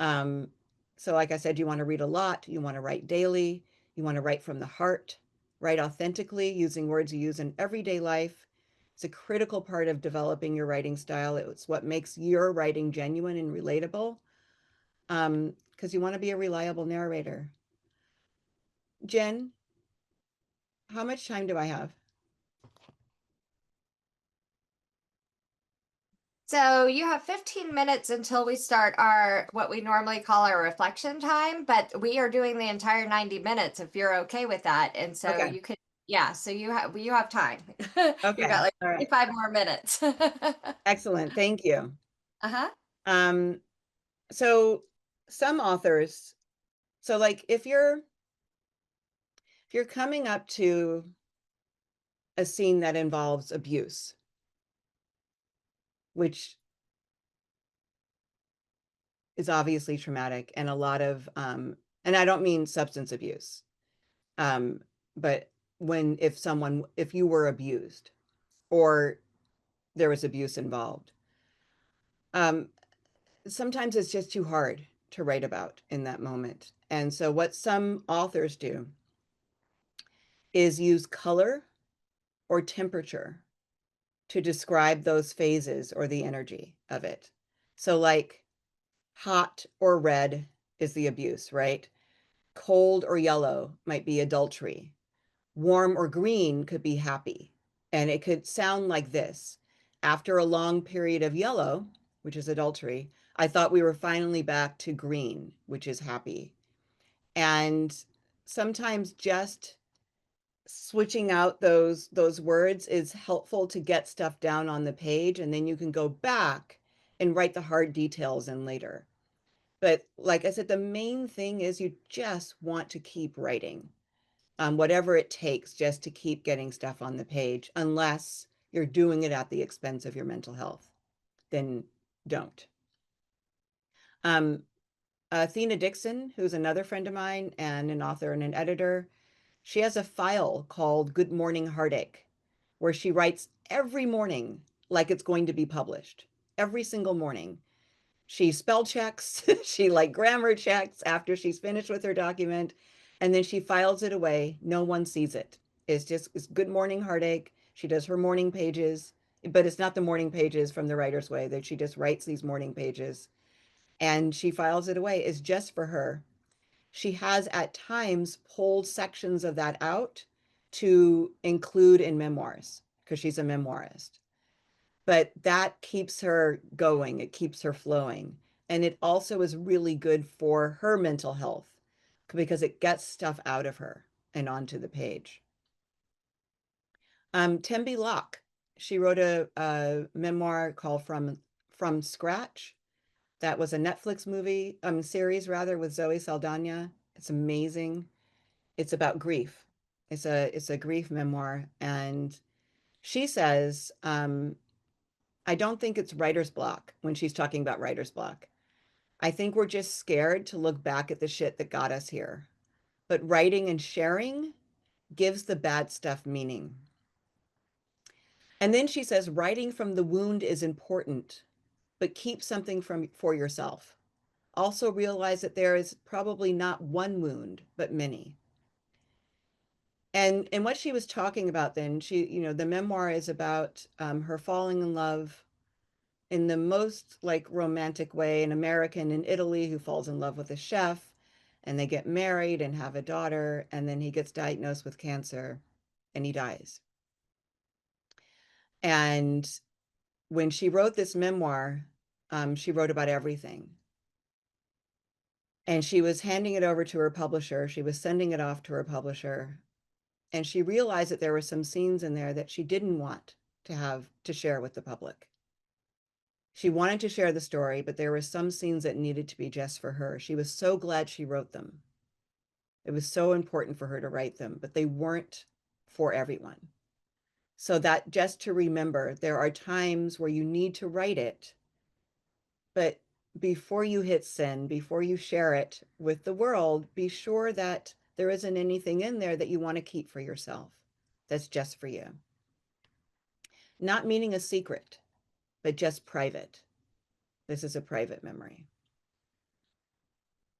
Um, so like I said, you want to read a lot, you want to write daily, you want to write from the heart, write authentically using words you use in everyday life. It's a critical part of developing your writing style. It's what makes your writing genuine and relatable, because you want to be a reliable narrator. Jen, how much time do I have? So you have 15 minutes until we start our what we normally call our reflection time, but we are doing the entire 90 minutes if you're okay with that. And so Okay. you could, yeah, so you have time. You've Okay. got like All right. 45 more minutes. Excellent. Thank you. Uh-huh. Um, so some authors, so like if you're coming up to a scene that involves abuse, which is obviously traumatic, and a lot of and I don't mean substance abuse, um, but if you were abused or there was abuse involved, um, sometimes it's just too hard to write about in that moment. And so what some authors do is use color or temperature to describe those phases or the energy of it. So like hot or red is the abuse, right? Cold or yellow might be adultery. Warm or green could be happy. And it could sound like this. After a long period of yellow, which is adultery, I thought we were finally back to green, which is happy. And sometimes just switching out those words is helpful to get stuff down on the page, and then you can go back and write the hard details in later. But like I said, the main thing is you just want to keep writing, whatever it takes just to keep getting stuff on the page, unless you're doing it at the expense of your mental health, then don't. Um, Athena Dixon, who's another friend of mine and an author and an editor, she has a file called Good Morning Heartache, where she writes every morning like it's going to be published every single morning. She spell checks, she like grammar checks after she's finished with her document, and then she files it away. No one sees it. It's good morning heartache. She does her morning pages, but it's not the morning pages from the writer's way that she just writes these morning pages and she files it away. It's just for her. She has at times pulled sections of that out to include in memoirs because she's a memoirist. But that keeps her going, it keeps her flowing. And it also is really good for her mental health because it gets stuff out of her and onto the page. Tembi Locke, she wrote a memoir called From Scratch. That was a Netflix movie, series rather, with Zoe Saldana. It's amazing. It's about grief. It's a grief memoir, and she says, I don't think it's writer's block when she's talking about writer's block. I think we're just scared to look back at the shit that got us here. But writing and sharing gives the bad stuff meaning. And then she says, writing from the wound is important, but keep something for yourself. Also realize that there is probably not one wound, but many. And what she was talking about then, the memoir is about her falling in love in the most like romantic way, an American in Italy who falls in love with a chef, and they get married and have a daughter, and then he gets diagnosed with cancer and he dies. And when she wrote this memoir, she wrote about everything. And she was handing it over to her publisher. She was sending it off to her publisher. And she realized that there were some scenes in there that she didn't want to have to share with the public. She wanted to share the story, but there were some scenes that needed to be just for her. She was so glad she wrote them. It was so important for her to write them, but they weren't for everyone. So that just to remember, there are times where you need to write it, but before you hit send, before you share it with the world, be sure that there isn't anything in there that you want to keep for yourself. That's just for you. Not meaning a secret, but just private. This is a private memory.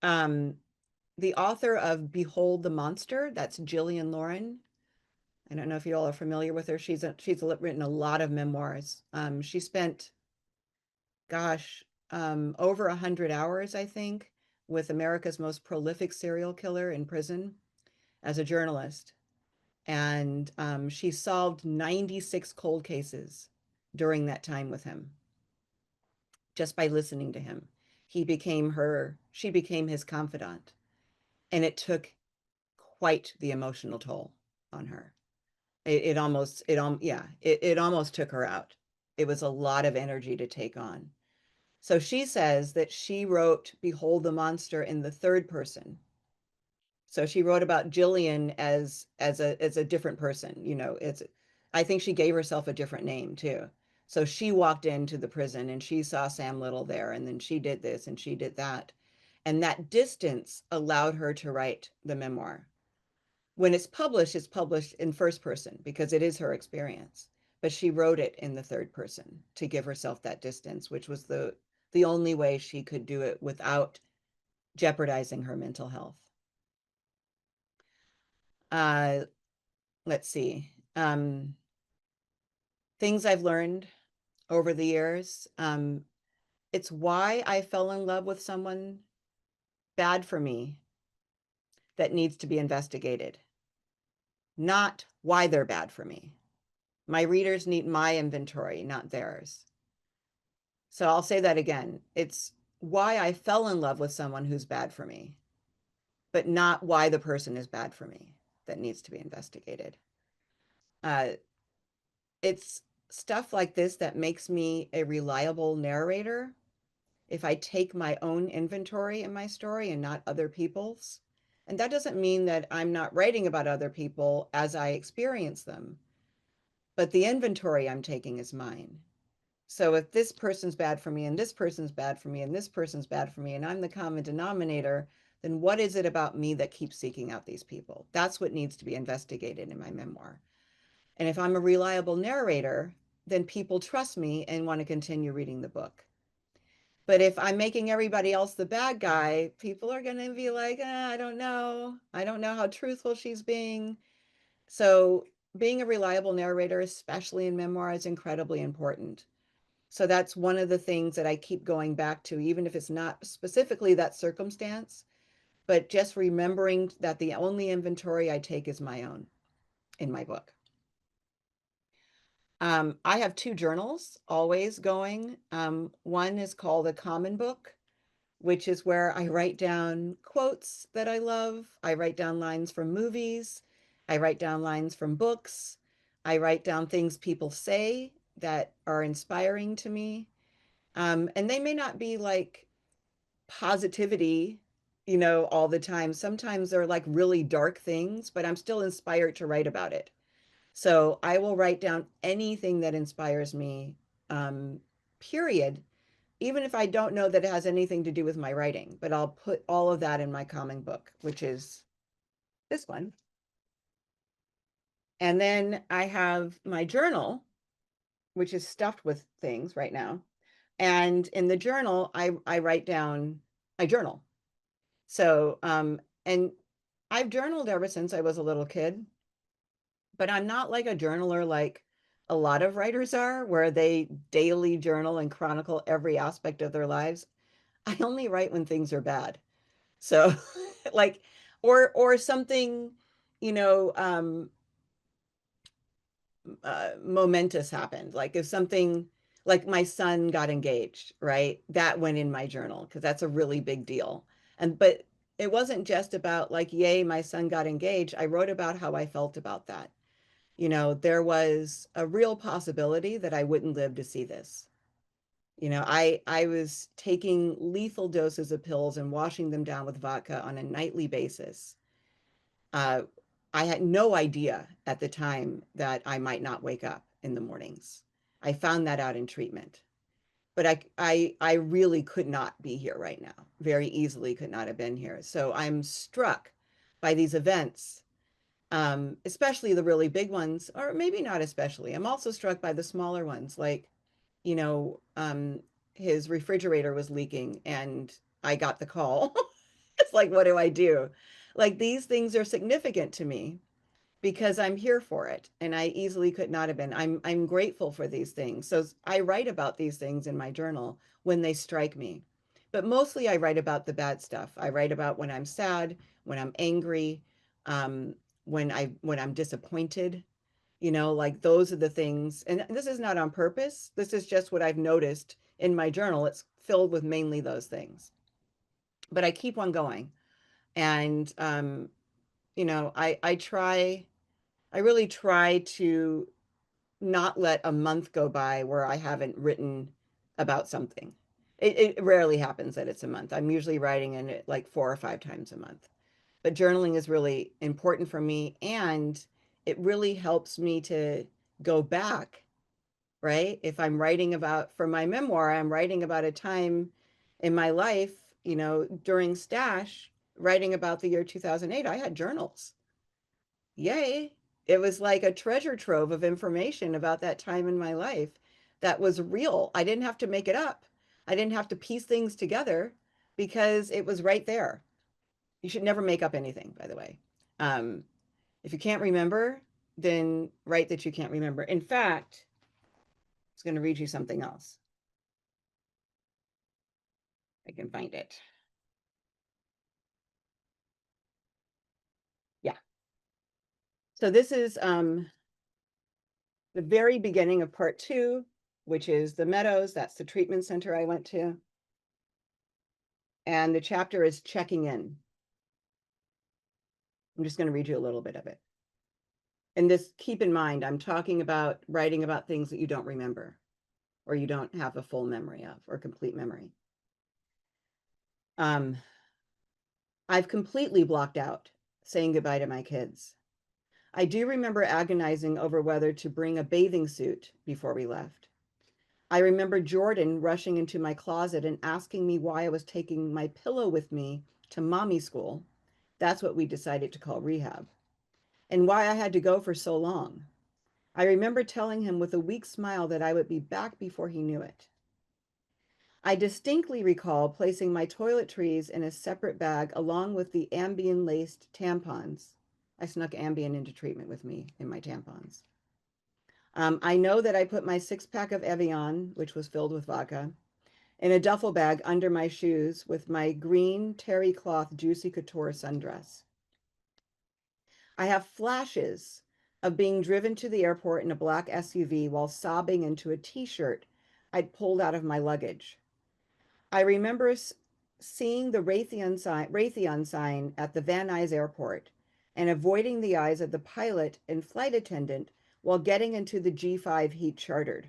The author of Behold the Monster, that's Jillian Lauren. I don't know if you all are familiar with her. She's written a lot of memoirs. She spent, gosh, over 100 hours, I think, with America's most prolific serial killer in prison as a journalist. And she solved 96 cold cases during that time with him, just by listening to him. She became his confidant. And it took quite the emotional toll on her. It almost took her out. It was a lot of energy to take on. So she says that she wrote Behold the Monster in the third person. So she wrote about Jillian as a different person. I think she gave herself a different name too. So she walked into the prison and she saw Sam Little there, and then she did this and she did that. And that distance allowed her to write the memoir. When it's published in first person because it is her experience. But she wrote it in the third person to give herself that distance, which was the only way she could do it without jeopardizing her mental health. Let's see. Things I've learned over the years. It's why I fell in love with someone bad for me that needs to be investigated, not why they're bad for me. My readers need my inventory, not theirs. So I'll say that again. It's why I fell in love with someone who's bad for me, but not why the person is bad for me that needs to be investigated. It's stuff like this that makes me a reliable narrator. If I take my own inventory in my story and not other people's. And that doesn't mean that I'm not writing about other people as I experience them, but the inventory I'm taking is mine. So if this person's bad for me and this person's bad for me and this person's bad for me and I'm the common denominator, then what is it about me that keeps seeking out these people? That's what needs to be investigated in my memoir. And if I'm a reliable narrator, then people trust me and want to continue reading the book. But if I'm making everybody else the bad guy, people are going to be like, I don't know. I don't know how truthful she's being. So being a reliable narrator, especially in memoir, is incredibly important. So that's one of the things that I keep going back to, even if it's not specifically that circumstance, but just remembering that the only inventory I take is my own in my book. I have two journals always going. One is called a common book, which is where I write down quotes that I love. I write down lines from movies. I write down lines from books. I write down things people say that are inspiring to me. And they may not be like positivity, all the time. Sometimes they're like really dark things, but I'm still inspired to write about it. So I will write down anything that inspires me, um, period, even if I don't know that it has anything to do with my writing, but I'll put all of that in my common book, which is this one. And then I have my journal, which is stuffed with things right now. And in the journal, I write down, I journal. So, and I've journaled ever since I was a little kid, but I'm not like a journaler like a lot of writers are, where they daily journal and chronicle every aspect of their lives. I only write when things are bad. So like, or something, you know, um, momentous happened. Like if something like my son got engaged, right? That went in my journal because that's a really big deal. But it wasn't just about like, yay, my son got engaged. I wrote about how I felt about that. There was a real possibility that I wouldn't live to see this. I was taking lethal doses of pills and washing them down with vodka on a nightly basis. Uh, I had no idea at the time that I might not wake up in the mornings. I found that out in treatment. But I really could not be here right now. Very easily could not have been here. So I'm struck by these events, especially the really big ones, or maybe not especially. I'm also struck by the smaller ones, like, you know, um, his refrigerator was leaking and I got the call. It's like, what do I do? Like these things are significant to me because I'm here for it and I easily could not have been. I'm grateful for these things. So I write about these things in my journal when they strike me. But mostly I write about the bad stuff. I write about when I'm sad, when I'm angry, um, when I'm disappointed, like those are the things. And this is not on purpose. This is just what I've noticed in my journal. It's filled with mainly those things. But I keep on going. And I really try to not let a month go by where I haven't written about something. It rarely happens that it's a month. I'm usually writing in it like 4 or 5 times a month. But journaling is really important for me, and it really helps me to go back, right? If I'm writing about, for my memoir, I'm writing about a time in my life, during Stash, writing about the year 2008, I had journals. Yay. It was like a treasure trove of information about that time in my life that was real. I didn't have to make it up. I didn't have to piece things together because it was right there. You should never make up anything, by the way. Um, if you can't remember, then write that you can't remember. In fact, I was going to read you something else. I can find it. Yeah. So this is the very beginning of part 2, which is the Meadows. That's the treatment center I went to. And the chapter is checking in. I'm just going to read you a little bit of it. And this, keep in mind, I'm talking about writing about things that you don't remember or you don't have a full memory of or complete memory. I've completely blocked out saying goodbye to my kids. I do remember agonizing over whether to bring a bathing suit before we left. I remember Jordan rushing into my closet and asking me why I was taking my pillow with me to mommy school. That's what we decided to call rehab. And why I had to go for so long. I remember telling him with a weak smile that I would be back before he knew it. I distinctly recall placing my toiletries in a separate bag along with the Ambien-laced tampons. I snuck Ambien into treatment with me in my tampons. I know that I put my 6-pack of Evian, which was filled with vodka, in a duffel bag under my shoes with my green terry cloth Juicy Couture sundress. I have flashes of being driven to the airport in a black SUV while sobbing into a t-shirt I'd pulled out of my luggage. I remember seeing the Raytheon sign at the Van Nuys airport and avoiding the eyes of the pilot and flight attendant while getting into the G5 heat chartered.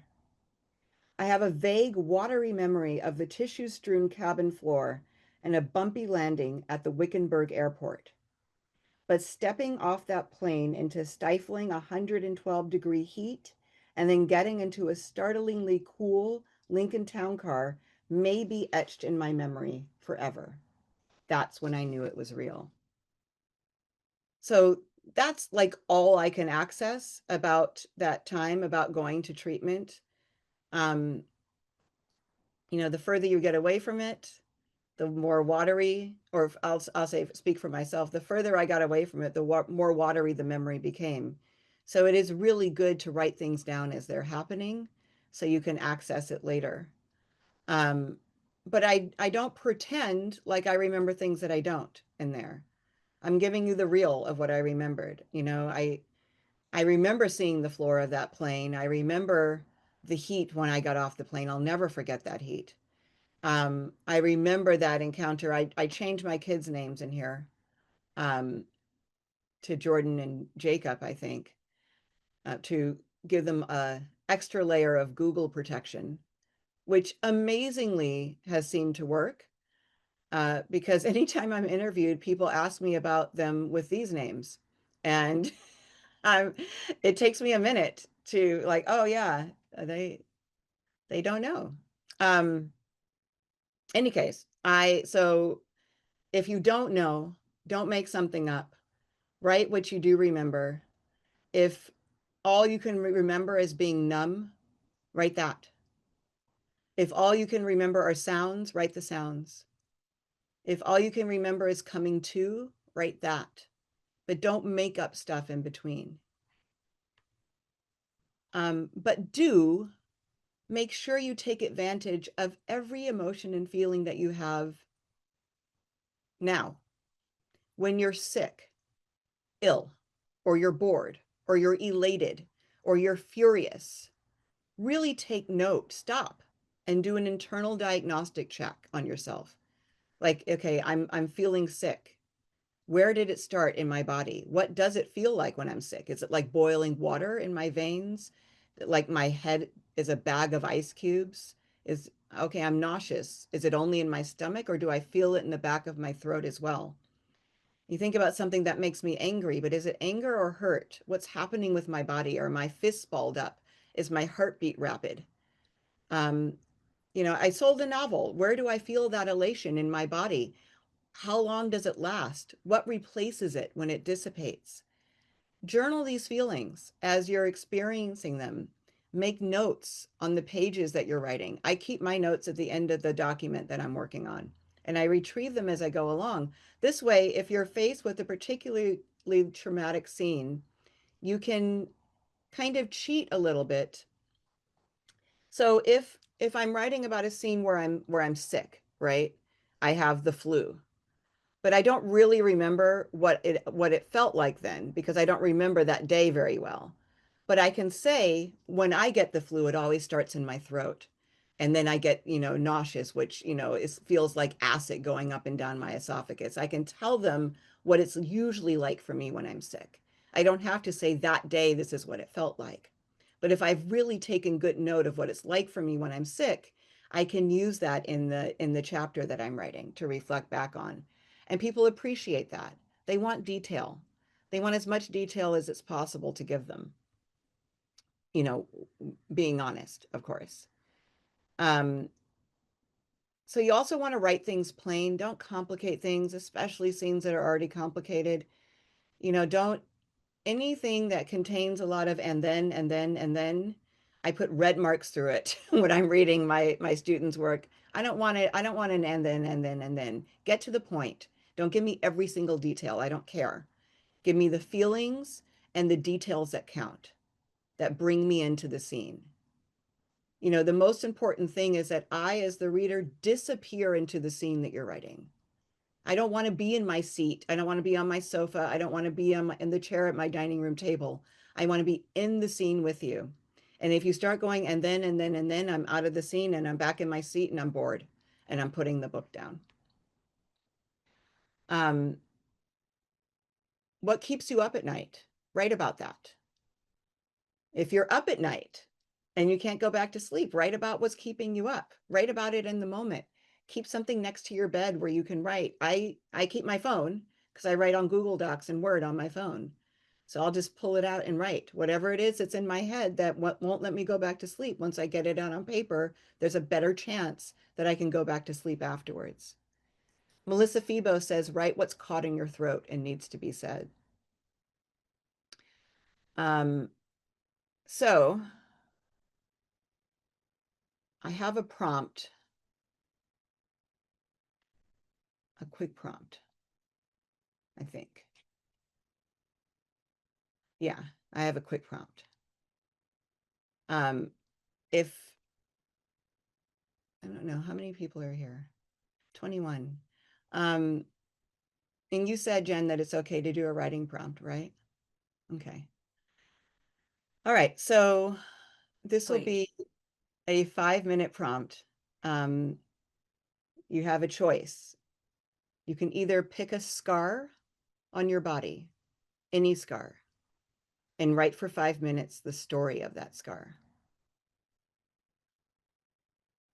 I have a vague, watery memory of the tissue-strewn cabin floor and a bumpy landing at the Wickenburg airport. But stepping off that plane into stifling 112-degree heat and then getting into a startlingly cool Lincoln Town Car may be etched in my memory forever. That's when I knew it was real. So that's like all I can access about that time, about going to treatment. Um, the further you get away from it, the more watery, or I'll say, speak for myself, the further I got away from it, the more watery the memory became. So it is really good to write things down as they're happening so you can access it later. But I don't pretend like I remember things that I don't in there. I'm giving you the real of what I remembered. I remember seeing the floor of that plane. I remember the heat when I got off the plane. I'll never forget that heat. I remember that encounter. I changed my kids' names in here um, to Jordan and Jacob, I think, to give them a extra layer of Google protection, which amazingly has seemed to work. Because anytime I'm interviewed, people ask me about them with these names. And um, it takes me a minute to like, oh yeah, they don't know. Um, any case, so if you don't know, don't make something up. Write what you do remember. If all you can remember is being numb, write that. If all you can remember are sounds, write the sounds. If all you can remember is coming to, write that. But don't make up stuff in between. But do make sure you take advantage of every emotion and feeling that you have now. When you're sick, ill, or you're bored, or you're elated, or you're furious, really take note, stop, and do an internal diagnostic check on yourself. Like, okay, I'm feeling sick. Where did it start in my body? What does it feel like when I'm sick? Is it like boiling water in my veins? Like my head is a bag of ice cubes? Okay, I'm nauseous. Is it only in my stomach or do I feel it in the back of my throat as well? You think about something that makes me angry, but is it anger or hurt? What's happening with my body? Are my fists balled up? Is my heartbeat rapid? Um, I sold a novel. Where do I feel that elation in my body? How long does it last? What replaces it when it dissipates? Journal these feelings as you're experiencing them. Make notes on the pages that you're writing. I keep my notes at the end of the document that I'm working on, and I retrieve them as I go along. This way, if you're faced with a particularly traumatic scene, you can kind of cheat a little bit. So if I'm writing about a scene where I'm sick, right? I have the flu, but I don't really remember what it felt like then because I don't remember that day very well. But I can say when I get the flu, it always starts in my throat. And then I get, nauseous, which, feels like acid going up and down my esophagus. I can tell them what it's usually like for me when I'm sick. I don't have to say that day, this is what it felt like. But if I've really taken good note of what it's like for me when I'm sick, I can use that in the chapter that I'm writing to reflect back on. And people appreciate that. They want detail. They want as much detail as it's possible to give them, you know, being honest, of course. Um, so you also want to write things plain. Don't complicate things, especially scenes that are already complicated. Don't anything that contains a lot of and then, I put red marks through it when I'm reading my students' work. I don't want it. I don't want an and then. Get to the point. Don't give me every single detail. I don't care. Give me the feelings and the details that count, that bring me into the scene. You know, the most important thing is that I, as the reader, disappear into the scene that you're writing. I don't want to be in my seat. I don't want to be on my sofa. I don't want to be in the chair at my dining room table. I want to be in the scene with you. And if you start going and then, I'm out of the scene and I'm back in my seat and I'm bored and I'm putting the book down. Um, what keeps you up at night? Write about that. If you're up at night and you can't go back to sleep, write about what's keeping you up. Write about it in the moment. Keep something next to your bed where you can write. I keep my phone because I write on Google Docs and Word on my phone. So I'll just pull it out and write whatever it is that's in my head that won't let me go back to sleep. Once I get it out on paper, there's a better chance that I can go back to sleep afterwards. Melissa Febo says, write what's caught in your throat and needs to be said. Um, so I have a prompt, a quick prompt, I think. Yeah, I have a quick prompt. If, I don't know, how many people are here? 21. And you said, Jen, that it's okay to do a writing prompt, right? Okay. All right, so this will be a 5-minute prompt. You have a choice. You can either pick a scar on your body, any scar, and write for 5 minutes the story of that scar.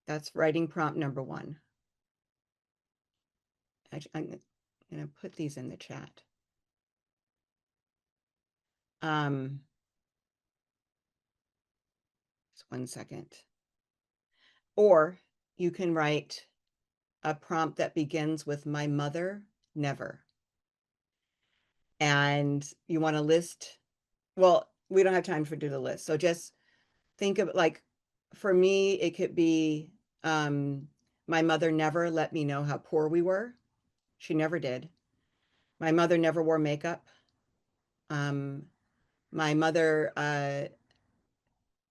That's writing prompt number 1. I'm going to put these in the chat. Just 1 second. Or you can write a prompt that begins with "My mother never." And you want to list, well, we don't have time to do the list. So just think of, like, for me, it could be, my mother never let me know how poor we were. She never did. My mother never wore makeup. My mother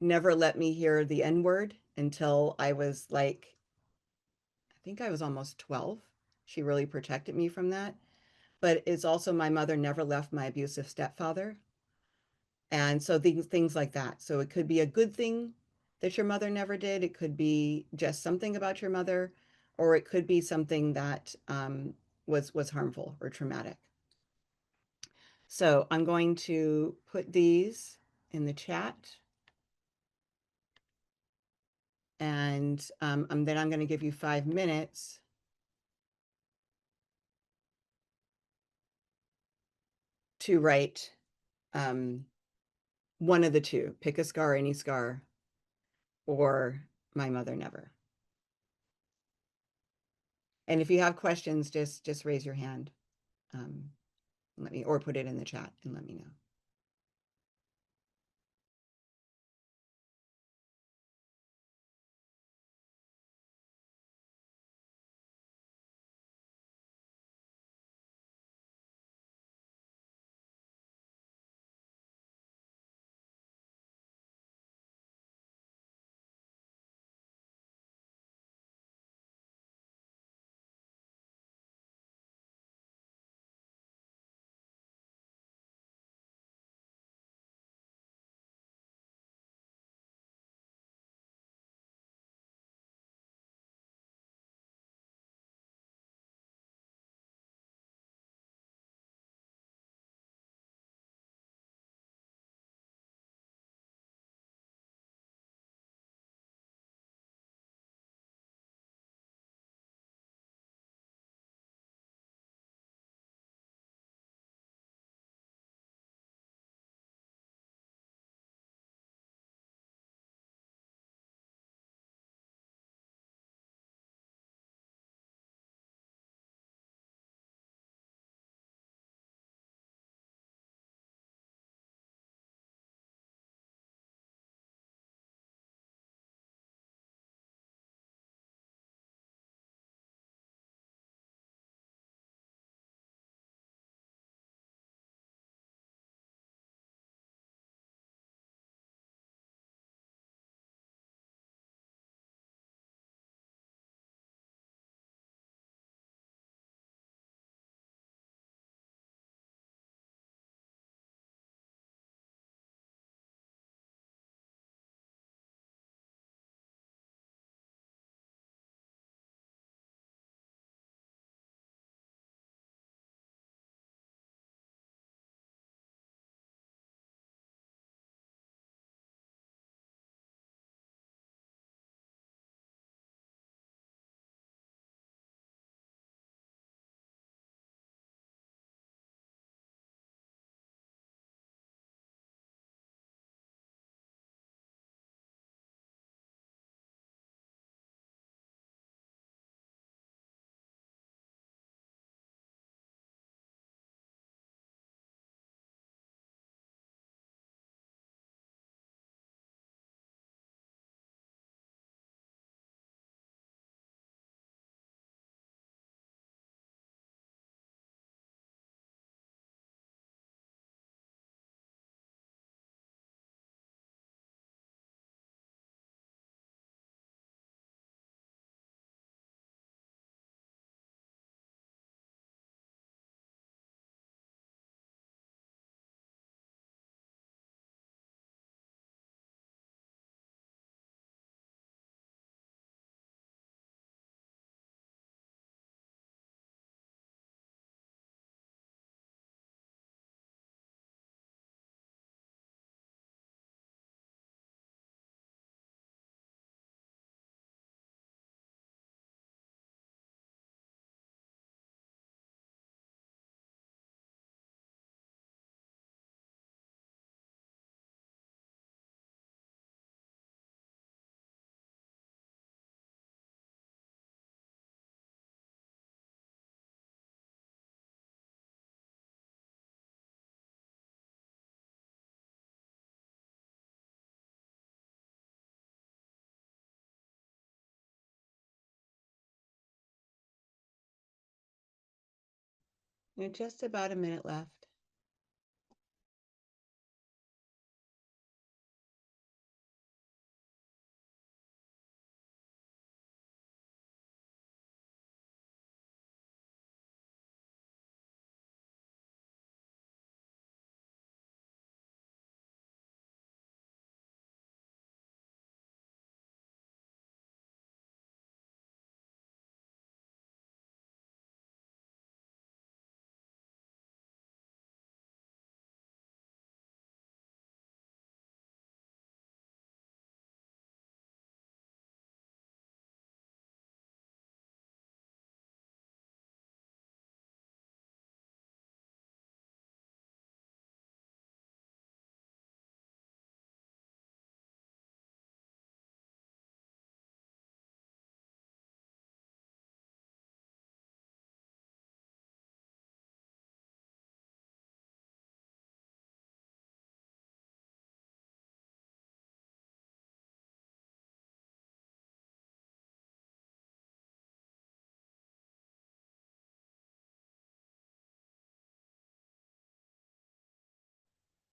never let me hear the N word until I was like, I think I was almost 12. She really protected me from that. But it's also, my mother never left my abusive stepfather. And so things like that. So it could be a good thing that your mother never did. It could be just something about your mother, or it could be something that was harmful or traumatic. So I'm going to put these in the chat. And then I'm going to give you 5 minutes to write one of the two. Pick a scar, any scar, or my mother never. And if you have questions, just raise your hand. Let me, or put it in the chat and let me know. We're just about a minute left.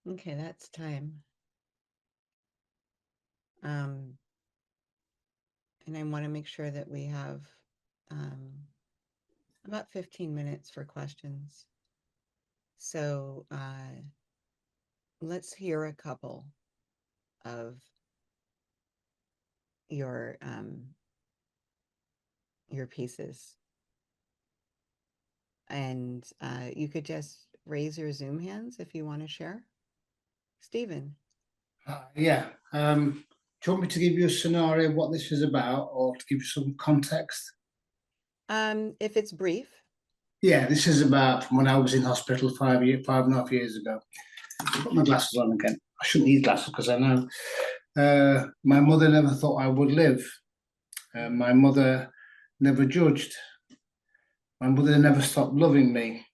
Okay, that's time. And I want to make sure that we have about 15 minutes for questions. So let's hear a couple of your pieces. And you could just raise your Zoom hands if you want to share. Stephen. Yeah. Do you want me to give you a scenario of what this is about, or to give you some context? If it's brief. Yeah, this is about when I was in hospital 5.5 years ago. Put my glasses on again. I shouldn't need glasses because I know my mother never thought I would live. My mother never judged. My mother never stopped loving me.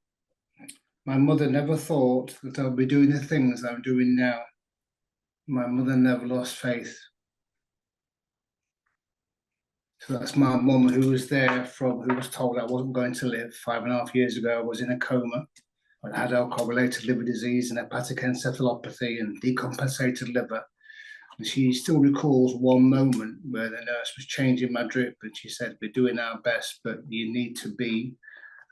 My mother never thought that I would be doing the things I'm doing now. My mother never lost faith. So that's my mum, who was who was told I wasn't going to live 5.5 years ago. I was in a coma. I had alcohol-related liver disease and hepatic encephalopathy and decompensated liver. And she still recalls one moment where the nurse was changing my drip and she said, "We're doing our best, but you need to be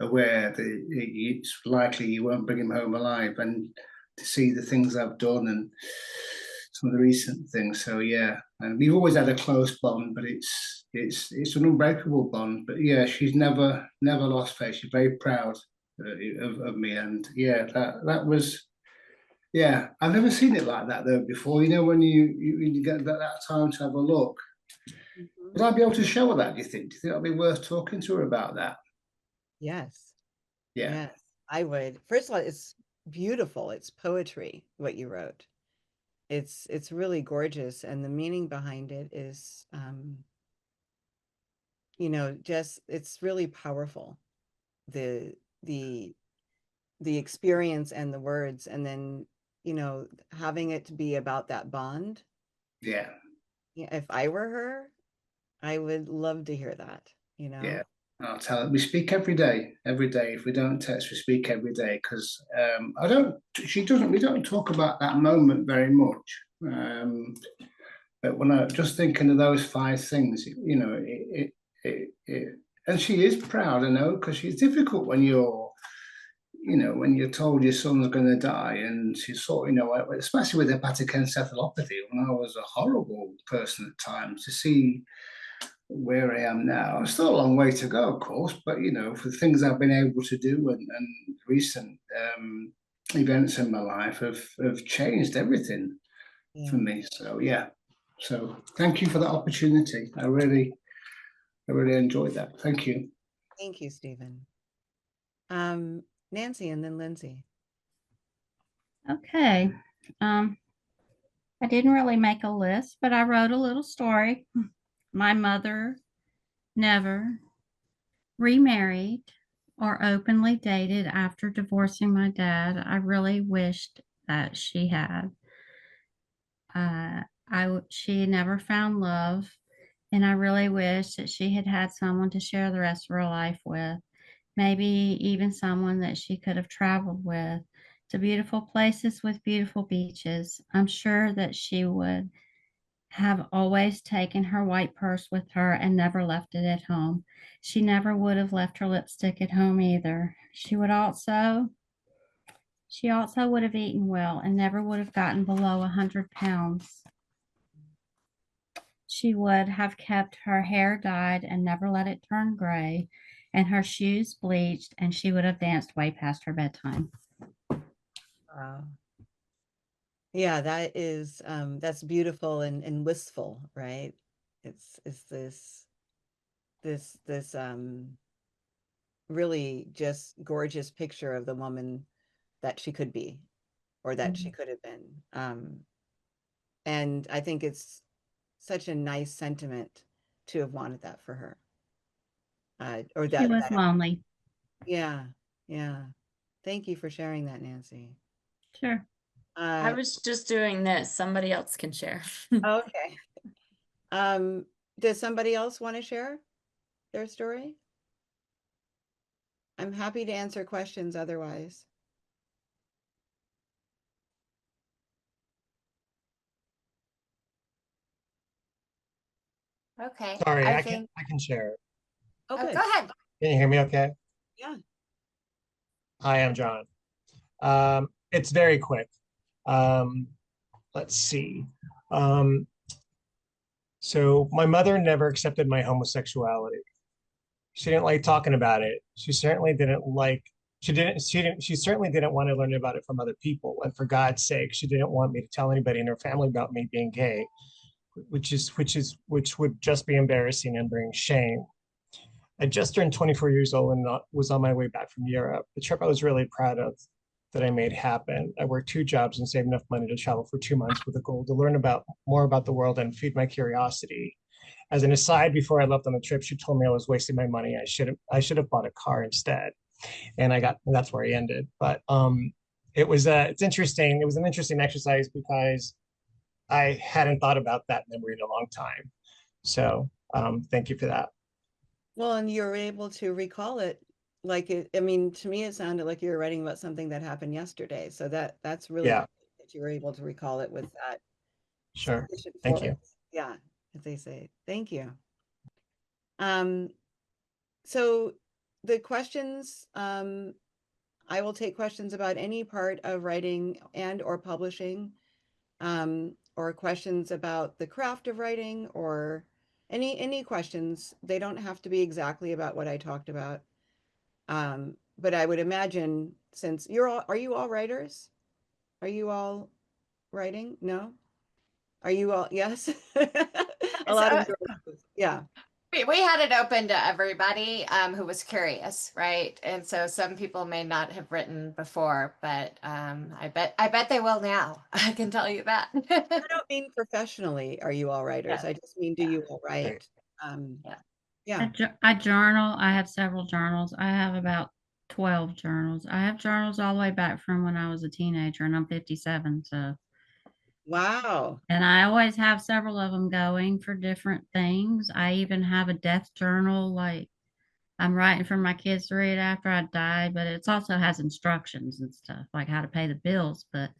aware that it's likely you won't bring him home alive." And to see the things I've done and some of the recent things. So yeah, and we've always had a close bond, but it's an unbreakable bond. But yeah, she's never lost faith. She's very proud of me, and yeah, that was. Yeah, I've never seen it like that though before. You know, when you get that time to have a look. Mm-hmm. Would I be able to show her that, do you think? Do you think it'd be worth talking to her about that? Yes. Yeah. Yes, I would. First of all, it's beautiful. It's poetry, what you wrote. It's really gorgeous, and the meaning behind it is, just it's really powerful. The the the experience and the words, and then, having it to be about that bond. Yeah. Yeah, if I were her, I would love to hear that, Yeah. I'll tell her. We speak every day. Every day. If we don't text, we speak every day because I don't. She doesn't. We don't talk about that moment very much. But when I just thinking of those 5 things, and she is proud, I know, because she's difficult when when you're told your son's going to die, and she's sort of, especially with hepatic encephalopathy. When I was a horrible person at times, to see where I am now, still a long way to go, of course, but for the things I've been able to do and recent events in my life have changed everything for me. So yeah. So thank you for the opportunity. I really enjoyed that. Thank you. Thank you, Stephen. Nancy and then Lindsay. Okay. I didn't really make a list, but I wrote a little story. My mother never remarried or openly dated after divorcing my dad. I really wished that she had. She never found love, and I really wish that she had had someone to share the rest of her life with maybe even someone that she could have traveled with to beautiful places with beautiful beaches. I'm sure that she would have always taken her white purse with her and never left it at home. She never would have left her lipstick at home either. She also would have eaten well and never would have gotten below 100 pounds. She would have kept her hair dyed and never let it turn gray, and her shoes bleached, and she would have danced way past her bedtime. Wow. Yeah, that is that's beautiful and wistful, right? It's this really just gorgeous picture of the woman that she could be, or that she could have been. And I think it's such a nice sentiment to have wanted that for her. Or She was that lonely. yeah, yeah. Thank you for sharing that, Nancy. Sure. I was just doing this. Somebody else can share. Okay. Does somebody else want to share their story? I'm happy to answer questions otherwise. Okay. Sorry, I I think. can share. Oh, Oh, good. go ahead. Can you hear me okay? Yeah. Hi, I'm John. It's very quick. Let's see. So my mother never accepted my homosexuality. She didn't like talking about it. She certainly didn't like, she certainly didn't want to learn about it from other people. And for God's sake, she didn't want me to tell anybody in her family about me being gay, which would just be embarrassing and bring shame. I just turned 24 years old and was on my way back from Europe. The trip I was really proud of that I made happen. I worked 2 jobs and saved enough money to travel for 2 months with a goal to learn more about the world and feed my curiosity. As an aside, before I left on the trip, she told me I was wasting my money. I should have bought a car instead. And that's where I ended. But it's interesting. It was an interesting exercise because I hadn't thought about that memory in a long time. So thank you for that. Well, and you're able to recall it like it, I mean, to me, it sounded like you were writing about something that happened yesterday. So that's really Yeah, great that you were able to recall it with that sure. sufficient Thank you. force. Yeah, as they say. Thank you. So the questions, I will take questions about any part of writing and or publishing, or questions about the craft of writing, or any questions. They don't have to be exactly about what I talked about. But I would imagine, since are you all writers? Are you all writing? No? Are you all, yes? A lot of So girls, yeah. we had it open to everybody who was curious, right? And so some people may not have written before, but I bet they will now. I can tell you that. I don't mean professionally, are you all writers? Yeah, I just mean, do yeah, you all Great. write? Um, yeah. yeah. I journal. I have several journals. I have about 12 journals. I have journals all the way back from when I was a teenager, and I'm 57. So, Wow. and I always have several of them going for different things. I even have a death journal, like I'm writing for my kids to read after I die, but it also has instructions and stuff, like how to pay the bills. But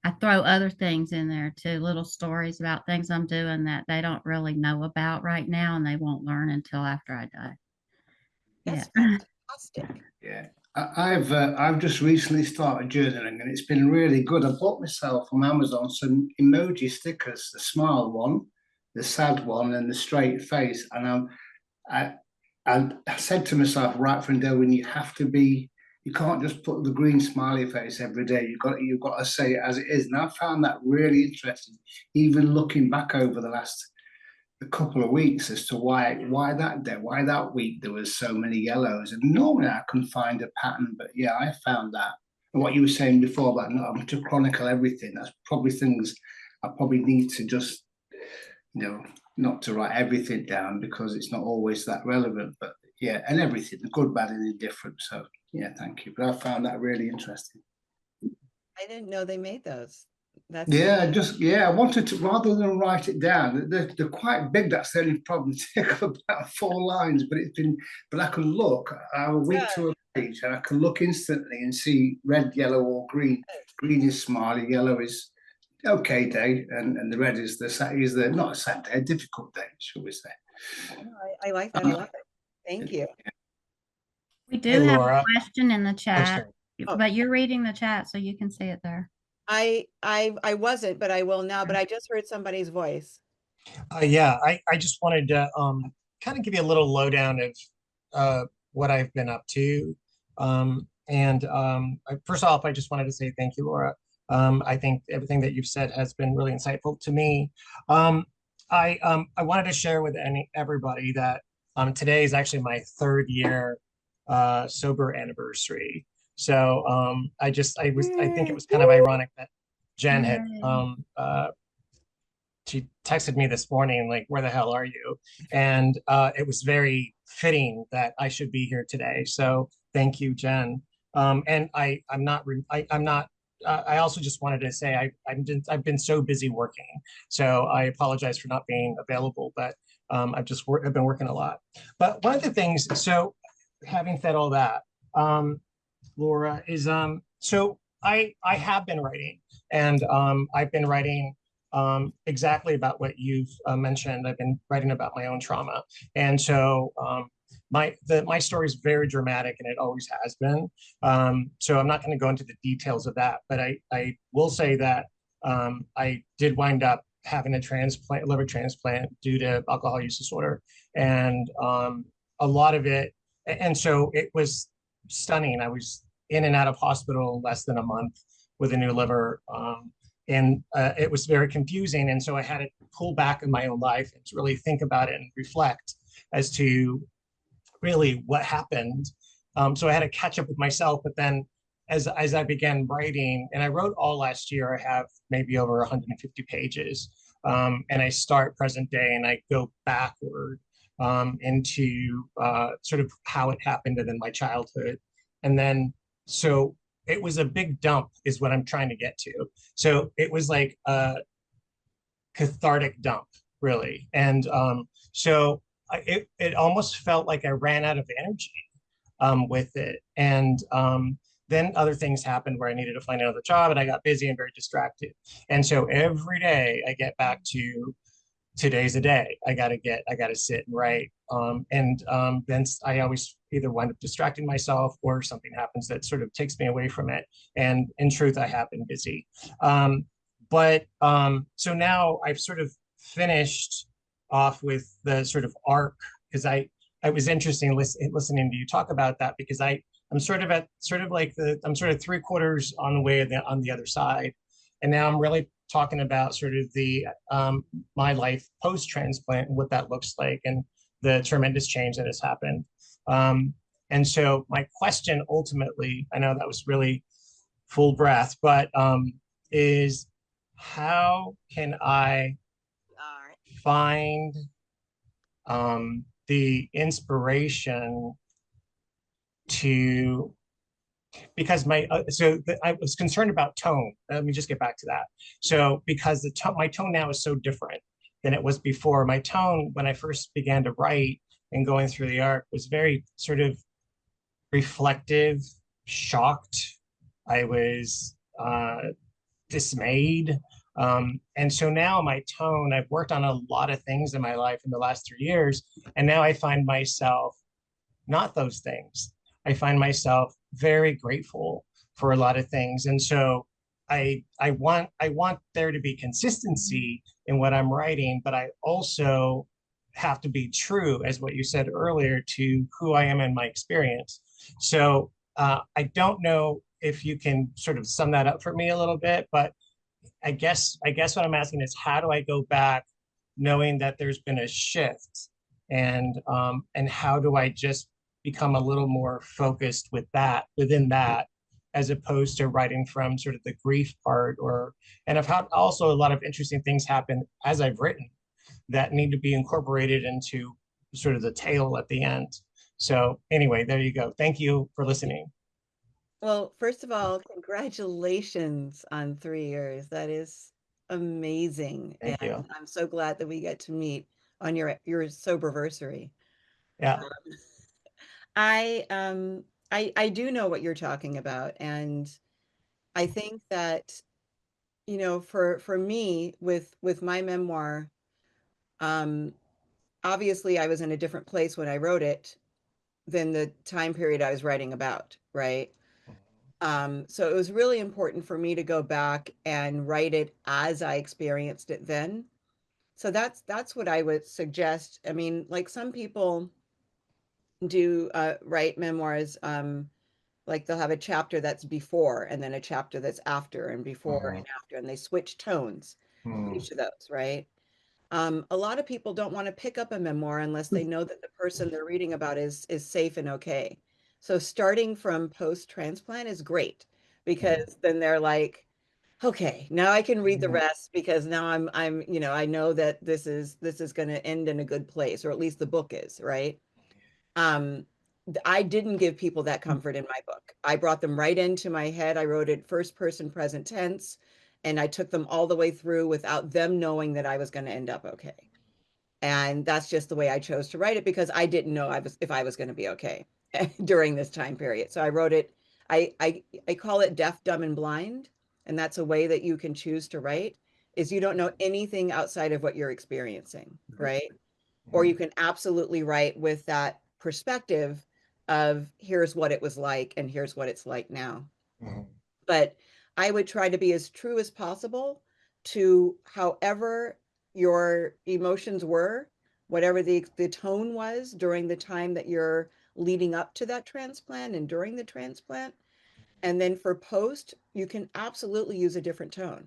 I throw other things in there too, little stories about things I'm doing that they don't really know about right now, and they won't learn until after I die. Yeah. That's fantastic. Yeah, I've just recently started journaling and it's been really good. I bought myself from Amazon some emoji stickers, the smile one, the sad one, and the straight face. And I I said to myself right from day when you can't just put the green smiley face every day. You've got to say it as it is. And I found that really interesting, even looking back over the last a couple of weeks as to why that day, why that week there was so many yellows. And normally I can find a pattern, but yeah, I found that. And what you were saying before about not having to chronicle everything, that's probably things I probably need to just, not to write everything down because it's not always that relevant. But yeah, and everything, the good, bad, and indifferent. So yeah, thank you. But I found that really interesting. I didn't know they made those. That's I wanted to, rather than write it down, they're quite big. That's the only problem. They take up about 4 lines, but I can look. I will read to a page and I can look instantly and see red, yellow, or green. Green is smiley, yellow is okay day, and the red is the not a sad day, a difficult day, shall we say. I like that a lot. Thank you. We do Hey, have Laura. a question in the I'm chat, sorry. but you're reading the chat, so you can see it there. I wasn't, but I will now. But I just heard somebody's voice. Yeah, I just wanted to kind of give you a little lowdown of what I've been up to. First off, I just wanted to say thank you, Laura. I think everything that you've said has been really insightful to me. I wanted to share with everybody that today is actually my 3rd year sober anniversary. So I think it was kind of ironic that Jen had she texted me this morning, like, where the hell are you? And it was very fitting that I should be here today. So thank you, Jen. And I also just wanted to say I've been so busy working. So I apologize for not being available, but I've been working a lot. But one of the things, so having said all that, Laura, is so I have been writing, and I've been writing exactly about what you've mentioned. I've been writing about my own trauma, and so my story is very dramatic, and it always has been. So I'm not going to go into the details of that, but I will say that I did wind up having a liver transplant due to alcohol use disorder, and a lot of it, and so it was stunning. I was in and out of hospital less than a month with a new liver. And it was very confusing. And so I had to pull back in my own life and to really think about it and reflect as to really what happened. So I had to catch up with myself. But then as I began writing, and I wrote all last year, I have maybe over 150 pages. And I start present day and I go backward into sort of how it happened and then my childhood. And then, so it was a big dump is what I'm trying to get to. So it was like a cathartic dump, really. And so it almost felt like I ran out of energy with it. And then other things happened where I needed to find another job and I got busy and very distracted. And so every day I get back to today's a day. I got to sit and write. Then I always either wind up distracting myself or something happens that sort of takes me away from it. And in truth, I have been busy. So now I've sort of finished off with the sort of arc, because I was interesting listening to you talk about that, because I'm sort of 3/4 on the way on the other side. And now I'm really talking about sort of the my life post-transplant and what that looks like and the tremendous change that has happened. And so my question ultimately, I know that was really full breath, but is how can I find the inspiration to, because I was concerned about tone. Let me just get back to that. So because my tone now is so different than it was before. My tone when I first began to write and going through the arc was very sort of reflective, shocked. I was dismayed. And so now my tone, I've worked on a lot of things in my life in the last 3 years, and now I find myself not those things. I find myself very grateful for a lot of things. And so I want there to be consistency in what I'm writing, but I also have to be true, as what you said earlier, to who I am in my experience. So I don't know if you can sort of sum that up for me a little bit, but I guess what I'm asking is, how do I go back knowing that there's been a shift, and how do I just become a little more focused within that, as opposed to writing from sort of the grief part, and I've had also a lot of interesting things happen as I've written that need to be incorporated into sort of the tale at the end. So anyway, there you go. Thank you for listening. Well, first of all, congratulations on 3 years. That is amazing. Thank And you. I'm so glad that we get to meet on your soberversary. Yeah. I do know what you're talking about. And I think that, for me with my memoir, um, obviously I was in a different place when I wrote it than the time period I was writing about, right? So it was really important for me to go back and write it as I experienced it then. So that's what I would suggest. I mean, like some people do write memoirs, like they'll have a chapter that's before and then a chapter that's after and before and after, and they switch tones for each of those, right? A lot of people don't want to pick up a memoir unless they know that the person they're reading about is safe and okay. So starting from post-transplant is great because then they're like, okay, now I can read the rest because now I know that this is going to end in a good place, or at least the book is, right? Um, I didn't give people that comfort in my book. I brought them right into my head. I wrote it first person present tense, and I took them all the way through without them knowing that I was going to end up okay. And that's just the way I chose to write it because I didn't know if I was going to be okay during this time period. So I wrote it. I call it deaf, dumb, and blind, and that's a way that you can choose to write. Is you don't know anything outside of what you're experiencing, right? Or you can absolutely write with that perspective of here's what it was like and here's what it's like now. But I would try to be as true as possible to however your emotions were, whatever the tone was during the time that you're leading up to that transplant and during the transplant. And then for post, you can absolutely use a different tone.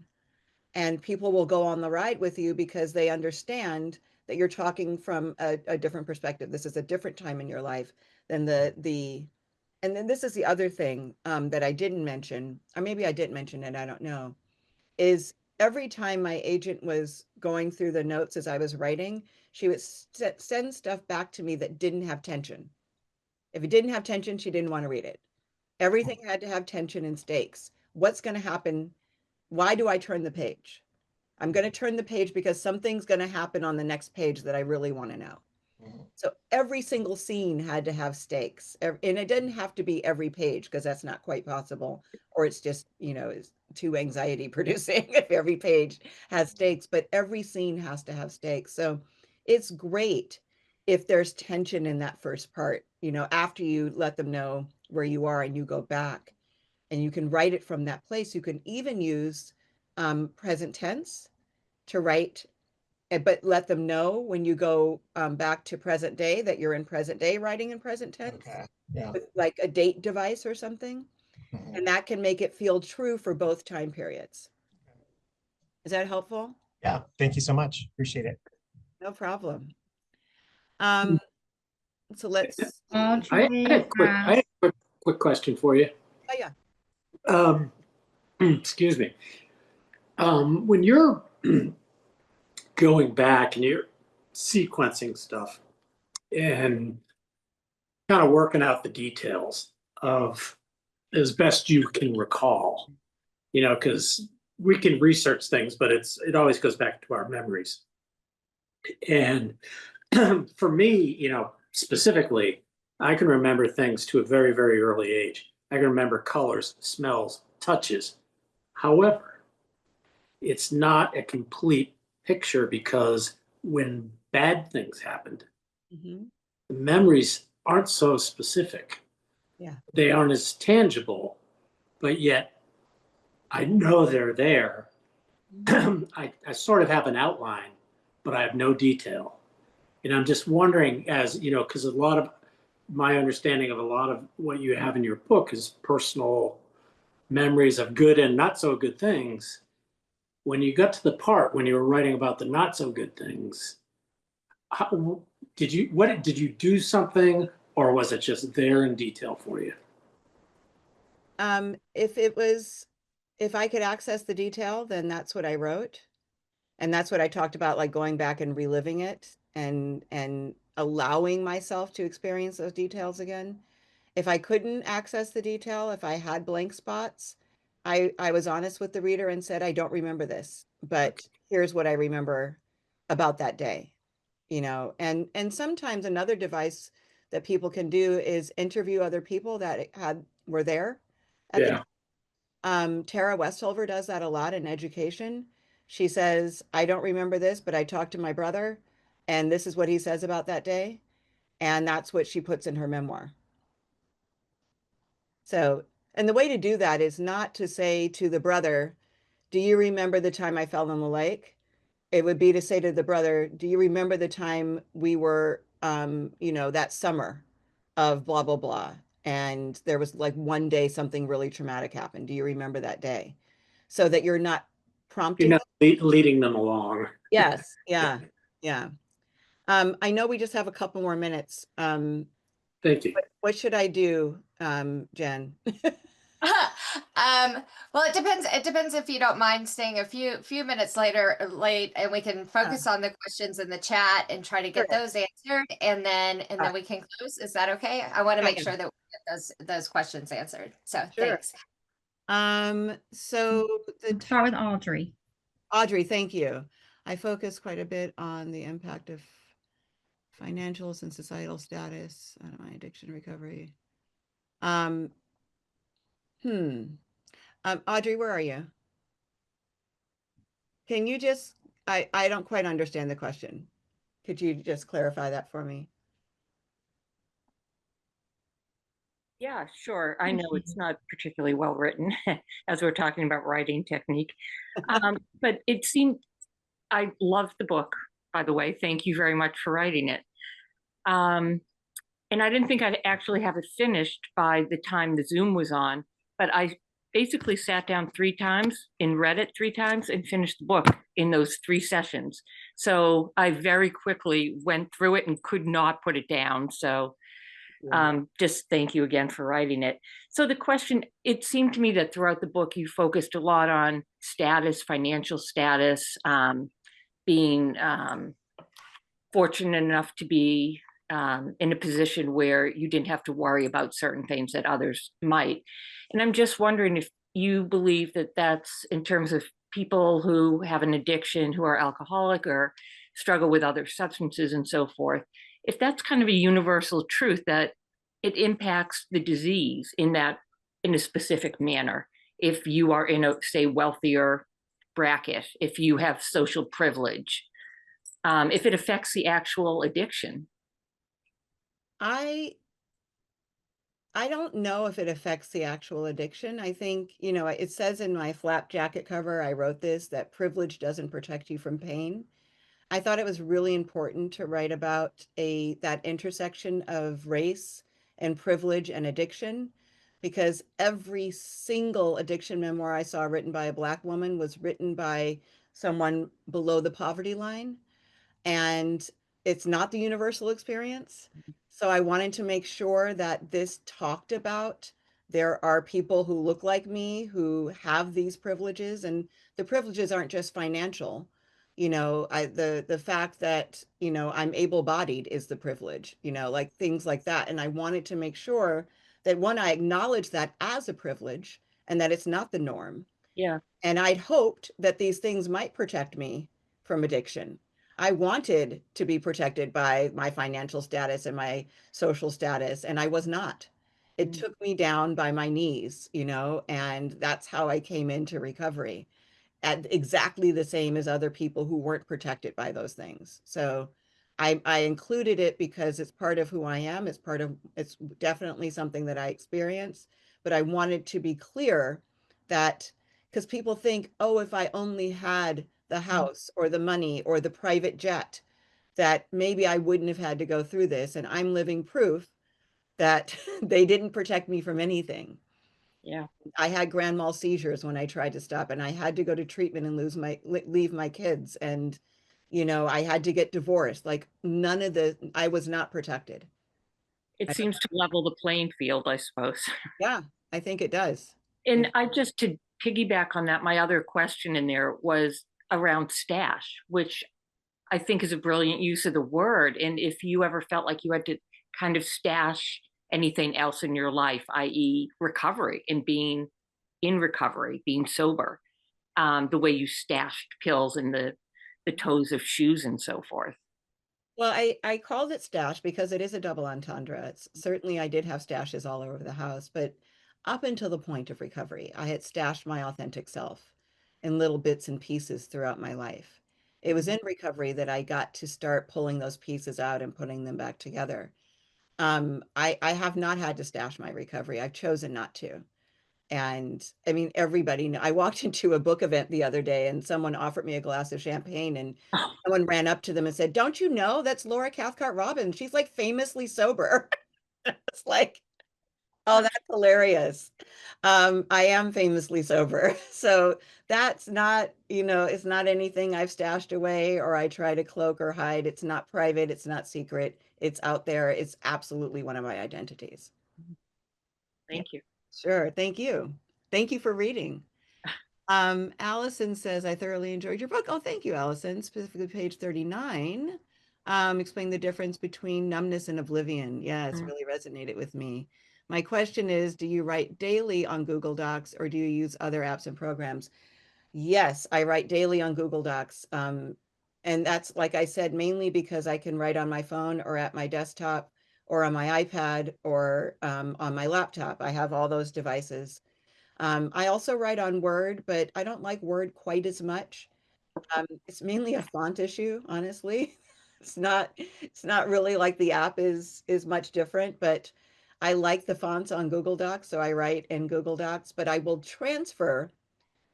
And people will go on the ride with you because they understand that you're talking from a different perspective. This is a different time in your life than and then this is the other thing that I didn't mention, or maybe I did mention it, I don't know, is every time my agent was going through the notes as I was writing, she would send stuff back to me that didn't have tension. If it didn't have tension, she didn't want to read it. Everything had to have tension and stakes. What's going to happen? Why do I turn the page? I'm going to turn the page because something's going to happen on the next page that I really want to know. So every single scene had to have stakes. And it didn't have to be every page because that's not quite possible. Or it's just, it's too anxiety producing if every page has stakes, but every scene has to have stakes. So it's great if there's tension in that first part, after you let them know where you are and you go back and you can write it from that place. You can even use present tense to write, but let them know when you go back to present day that you're in present day writing in present tense. Okay. Yeah. With like a date device or something. And that can make it feel true for both time periods. Is that helpful? Yeah. Thank you so much. Appreciate it. No problem. So let's. All I had a quick question for you. Oh yeah. Excuse me. When you're going back and you're sequencing stuff and kind of working out the details of as best you can recall, because we can research things, but it always goes back to our memories. And for me, specifically, I can remember things to a very, very early age. I can remember colors, smells, touches. However, it's not a complete picture because when bad things happened, Mm-hmm. the memories aren't so specific. Yeah. They aren't as tangible, but yet I know they're there. I sort of have an outline, but I have no detail. And I'm just wondering, because a lot of my understanding of a lot of what you have in your book is personal memories of good and not so good things. When you got to the part when you were writing about the not so good things, did you do something, or was it just there in detail for you? If I could access the detail, then that's what I wrote. And that's what I talked about, like going back and reliving it and allowing myself to experience those details again. If I couldn't access the detail, if I had blank spots, I was honest with the reader and said, I don't remember this, but here's what I remember about that day, you know. And sometimes another device that people can do is interview other people that were there at the Yeah. Tara Westholver does that a lot in education. She says, I don't remember this, but I talked to my brother, and this is what he says about that day. And that's what she puts in her memoir. So, and the way to do that is not to say to the brother, do you remember the time I fell in the lake? It would be to say to the brother, do you remember the time we were, you know, that summer of blah, blah, blah. And there was like one day something really traumatic happened. Do you remember that day? So that you're not You're prompting not them. leading them along. Yes. Yeah. Yeah. I know we just have a couple more minutes. Thank you. What should I do, Jen? Well, it depends. It depends if you don't mind staying a few minutes late, and we can focus on the questions in the chat and try to get Sure. those answered, and then we can close. Is that okay? I want to Yeah, make yeah. sure that we get those questions answered. So Sure. thanks. So Let's start with Audrey. Audrey, thank you. I focus quite a bit on the impact of financials and societal status on my addiction recovery. Um, Audrey, where are you? Can you just, I don't quite understand the question. Could you just clarify that for me? Yeah, sure. I know it's not particularly well written as we're talking about writing technique. But it seemed, I loved the book, by the way. Thank you very much for writing it. And I didn't think I'd actually have it finished by the time the Zoom was on, but I basically sat down 3 times and read it 3 times and finished the book in those 3 sessions. So I very quickly went through it and could not put it down. So just thank you again for writing it. So the question, it seemed to me that throughout the book, you focused a lot on status, financial status, being fortunate enough to be in a position where you didn't have to worry about certain things that others might. And I'm just wondering if you believe that that's in terms of people who have an addiction, who are alcoholic or struggle with other substances and so forth, if that's kind of a universal truth that it impacts the disease in a specific manner. If you are in a, say, wealthier bracket, if you have social privilege, if it affects the actual addiction. I don't know if it affects the actual addiction. I think, you know, it says in my flap jacket cover, I wrote this, that privilege doesn't protect you from pain. I thought it was really important to write about that intersection of race and privilege and addiction, because every single addiction memoir I saw written by a Black woman was written by someone below the poverty line. And it's not the universal experience. So I wanted to make sure that this talked about there are people who look like me who have these privileges, and the privileges aren't just financial. You know, the fact that, you know, I'm able-bodied is the privilege, you know, like things like that. And I wanted to make sure that one, I acknowledge that as a privilege and that it's not the norm. Yeah. And I'd hoped that these things might protect me from addiction. I wanted to be protected by my financial status and my social status, and I was not. It took me down by my knees, you know, and that's how I came into recovery at exactly the same as other people who weren't protected by those things. So I included it because it's part of who I am. It's definitely something that I experience, but I wanted to be clear that because people think, oh, if I only had the house or the money or the private jet, that maybe I wouldn't have had to go through this. And I'm living proof that they didn't protect me from anything. Yeah. I had grand mal seizures when I tried to stop, and I had to go to treatment and leave my kids. And, you know, I had to get divorced. Like I was not protected. It seems to level the playing field, I suppose. Yeah, I think it does. And I just, to piggyback on that, my other question in there was around stash, which I think is a brilliant use of the word. And if you ever felt like you had to kind of stash anything else in your life, i.e., recovery and being in recovery, being sober, the way you stashed pills in the toes of shoes and so forth. Well, I called it stash because it is a double entendre. It's certainly I did have stashes all over the house, but up until the point of recovery, I had stashed my authentic self in little bits and pieces throughout my life. It was in recovery that I got to start pulling those pieces out and putting them back together. I have not had to stash my recovery. I've chosen not to. And I mean, I walked into a book event the other day and someone offered me a glass of champagne and Oh, someone ran up to them and said, "Don't you know that's Laura Cathcart Robbins? She's like famously sober." It's like, oh, that's hilarious. I am famously sober. So that's not, it's not anything I've stashed away or I try to cloak or hide. It's not private. It's not secret. It's out there. It's absolutely one of my identities. Yeah, thank you. sure. Thank you. Thank you for reading. Allison says, I thoroughly enjoyed your book. Oh, thank you, Allison. Specifically page 39. Explain the difference between numbness and oblivion. Yeah, it's really resonated with me. My question is, do you write daily on Google Docs or do you use other apps and programs? Yes, I write daily on Google Docs. And that's, like I said, mainly because I can write on my phone or at my desktop or on my iPad or on my laptop. I have all those devices. I also write on Word, but I don't like Word quite as much. It's mainly a font issue, honestly. It's not really like the app is much different, but I like the fonts on Google Docs, so I write in Google Docs, but I will transfer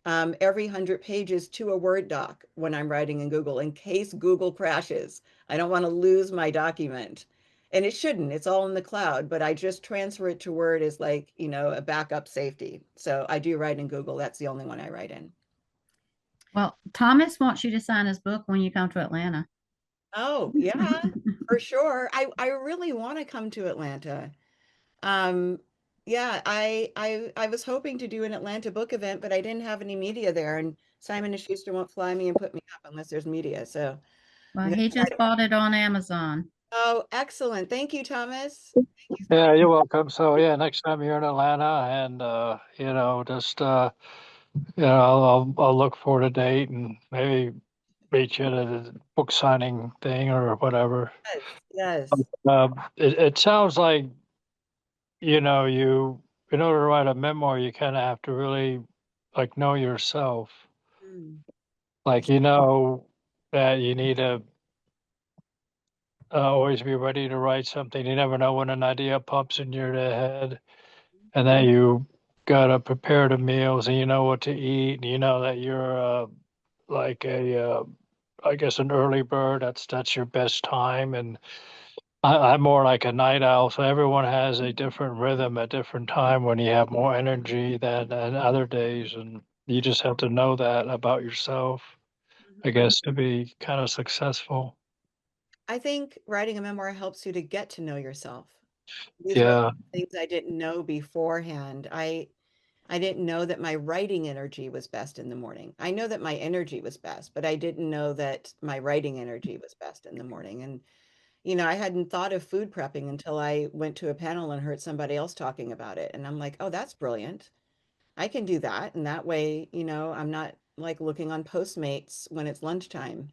every 100 pages to a Word doc when I'm writing in Google in case Google crashes. I don't want to lose my document. And it shouldn't, it's all in the cloud, but I just transfer it to Word as like, a backup safety. So I do write in Google. That's the only one I write in. Well, Thomas wants you to sign his book when you come to Atlanta. Oh, yeah, for sure. I really want to come to Atlanta. Um, yeah, I was hoping to do an Atlanta book event, but I didn't have any media there, and Simon and Schuster won't fly me and put me up unless there's media. So Well, I'm gonna he try just to. bought it on Amazon. Oh, excellent. Thank you, Thomas. Thank you so Yeah, much. you're welcome. So yeah, next time you're in Atlanta and just I'll look for the date and maybe meet you at a book signing thing or whatever. Yes, yes. It sounds like, you in order to write a memoir, you kind of have to really like know yourself. Mm, Like yes. that you need to always be ready to write something. You never know when an idea pops in your head. And then you gotta prepare the meals and you know what to eat. And you know that you're like I guess an early bird. That's your best time. And I'm more like a night owl. So everyone has a different rhythm at different time when you have more energy than other days. And you just have to know that about yourself, I Mhm. guess, to be kind of successful. I think writing a memoir helps you to get to know yourself. These were Yeah. things I didn't know beforehand. I didn't know that my writing energy was best in the morning. I know that my energy was best, but I didn't know that my writing energy was best in the morning. And, I hadn't thought of food prepping until I went to a panel and heard somebody else talking about it. And I'm like, oh, that's brilliant. I can do that. And that way, I'm not like looking on Postmates when it's lunchtime,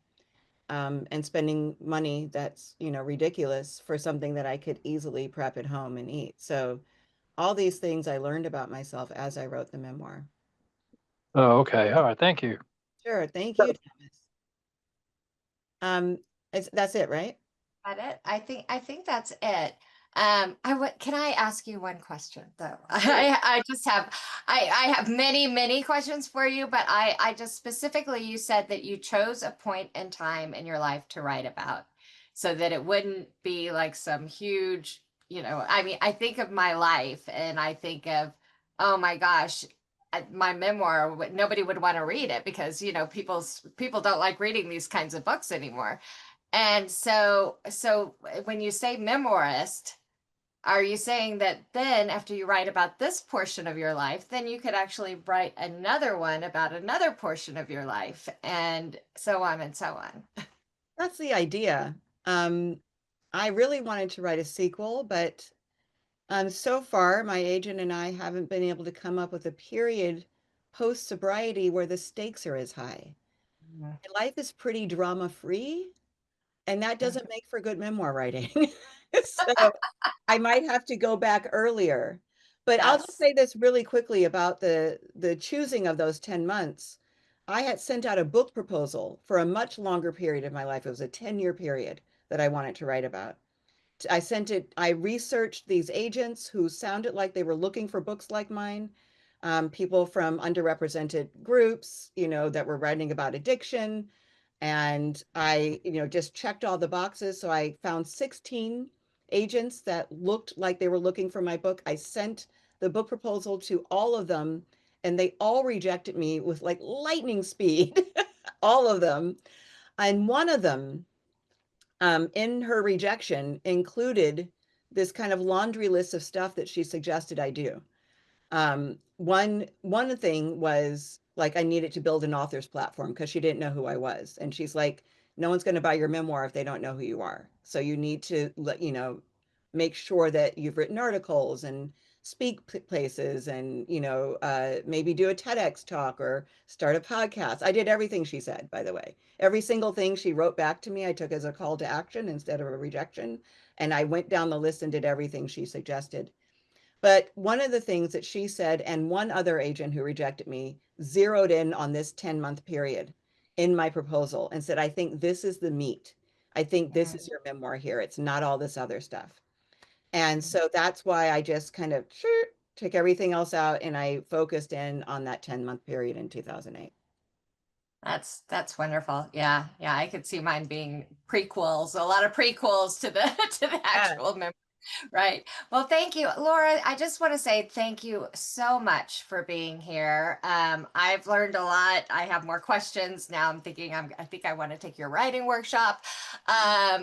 and spending money that's, ridiculous for something that I could easily prep at home and eat. So all these things I learned about myself as I wrote the memoir. Oh, okay. All right. Thank you. Sure. Thank you, Thomas. That's it, right? That it? I think that's it. Can I ask you one question though? Sure. I just have I have many questions for you, but I just specifically you said that you chose a point in time in your life to write about so that it wouldn't be like some huge, I mean, I think of my life and I think of, oh my gosh, my memoir, nobody would want to read it because, people don't like reading these kinds of books anymore. And so when you say memoirist, are you saying that then after you write about this portion of your life, then you could actually write another one about another portion of your life and so on and so on? That's the idea. I really wanted to write a sequel, but So far, my agent and I haven't been able to come up with a period post sobriety where the stakes are as high. Mhm. My life is pretty drama free, and that doesn't make for good memoir writing. So I might have to go back earlier. But I'll just Yes. say this really quickly about the choosing of those 10 months. I had sent out a book proposal for a much longer period of my life. It was a 10-year period that I wanted to write about. I researched these agents who sounded like they were looking for books like mine, people from underrepresented groups, that were writing about addiction. And I, just checked all the boxes. So I found 16 agents that looked like they were looking for my book. I sent the book proposal to all of them, and they all rejected me with like lightning speed, all of them. And one of them, in her rejection, included this kind of laundry list of stuff that she suggested I do. One thing was like I needed to build an author's platform because she didn't know who I was, and she's like, "No one's going to buy your memoir if they don't know who you are. So you need to make sure that you've written articles and speak places, and maybe do a TEDx talk or start a podcast." I did everything she said, by the way. Every single thing she wrote back to me, I took as a call to action instead of a rejection, and I went down the list and did everything she suggested. But one of the things that she said, and one other agent who rejected me, zeroed in on this 10-month period in my proposal and said, "I think this is the meat. I think this is your memoir here. It's not all this other stuff." And so that's why I just kind of took everything else out and I focused in on that 10-month period in 2008. That's wonderful. Yeah. Yeah. I could see mine being prequels, a lot of prequels to the to the actual memoir. Right. Well, thank you, Laura. I just want to say thank you so much for being here. I've learned a lot. I have more questions now. I think I want to take your writing workshop,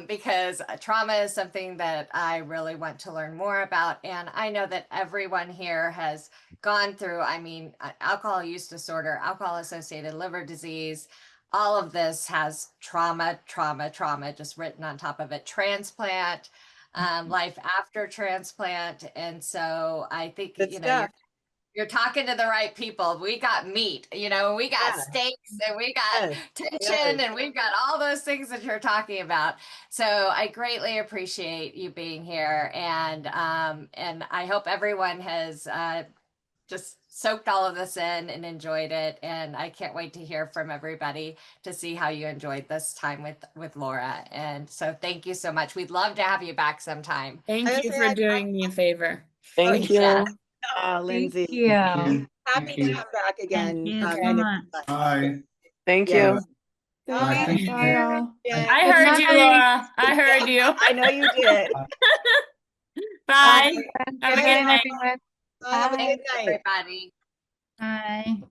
because trauma is something that I really want to learn more about. And I know that everyone here has gone through, I mean, alcohol use disorder, alcohol associated liver disease. All of this has trauma, trauma, trauma just written on top of it. Transplant, life after transplant. And so I think, Good stuff. you're talking to the right people. We got meat, we got Yeah. steaks, and we got Yes. tension, Yes. and we've got all those things that you're talking about. So I greatly appreciate you being here. And I hope everyone has just soaked all of this in and enjoyed it. And I can't wait to hear from everybody to see how you enjoyed this time with Laura. And so thank you so much. We'd love to have you back sometime. Thank you for doing me a favor. Thank Yeah. you. Lindsay. Thank you. Thank Happy you. to come back again. Thank you so And much. Bye. Thank Yes. you. I'll Thank be you. Bye, here. all. Yeah. I Good heard you, night. Laura. I heard you. I know you did. Bye. Bye. Have a Bye, good night. Have a Bye. good Thanks, night. everybody. Bye.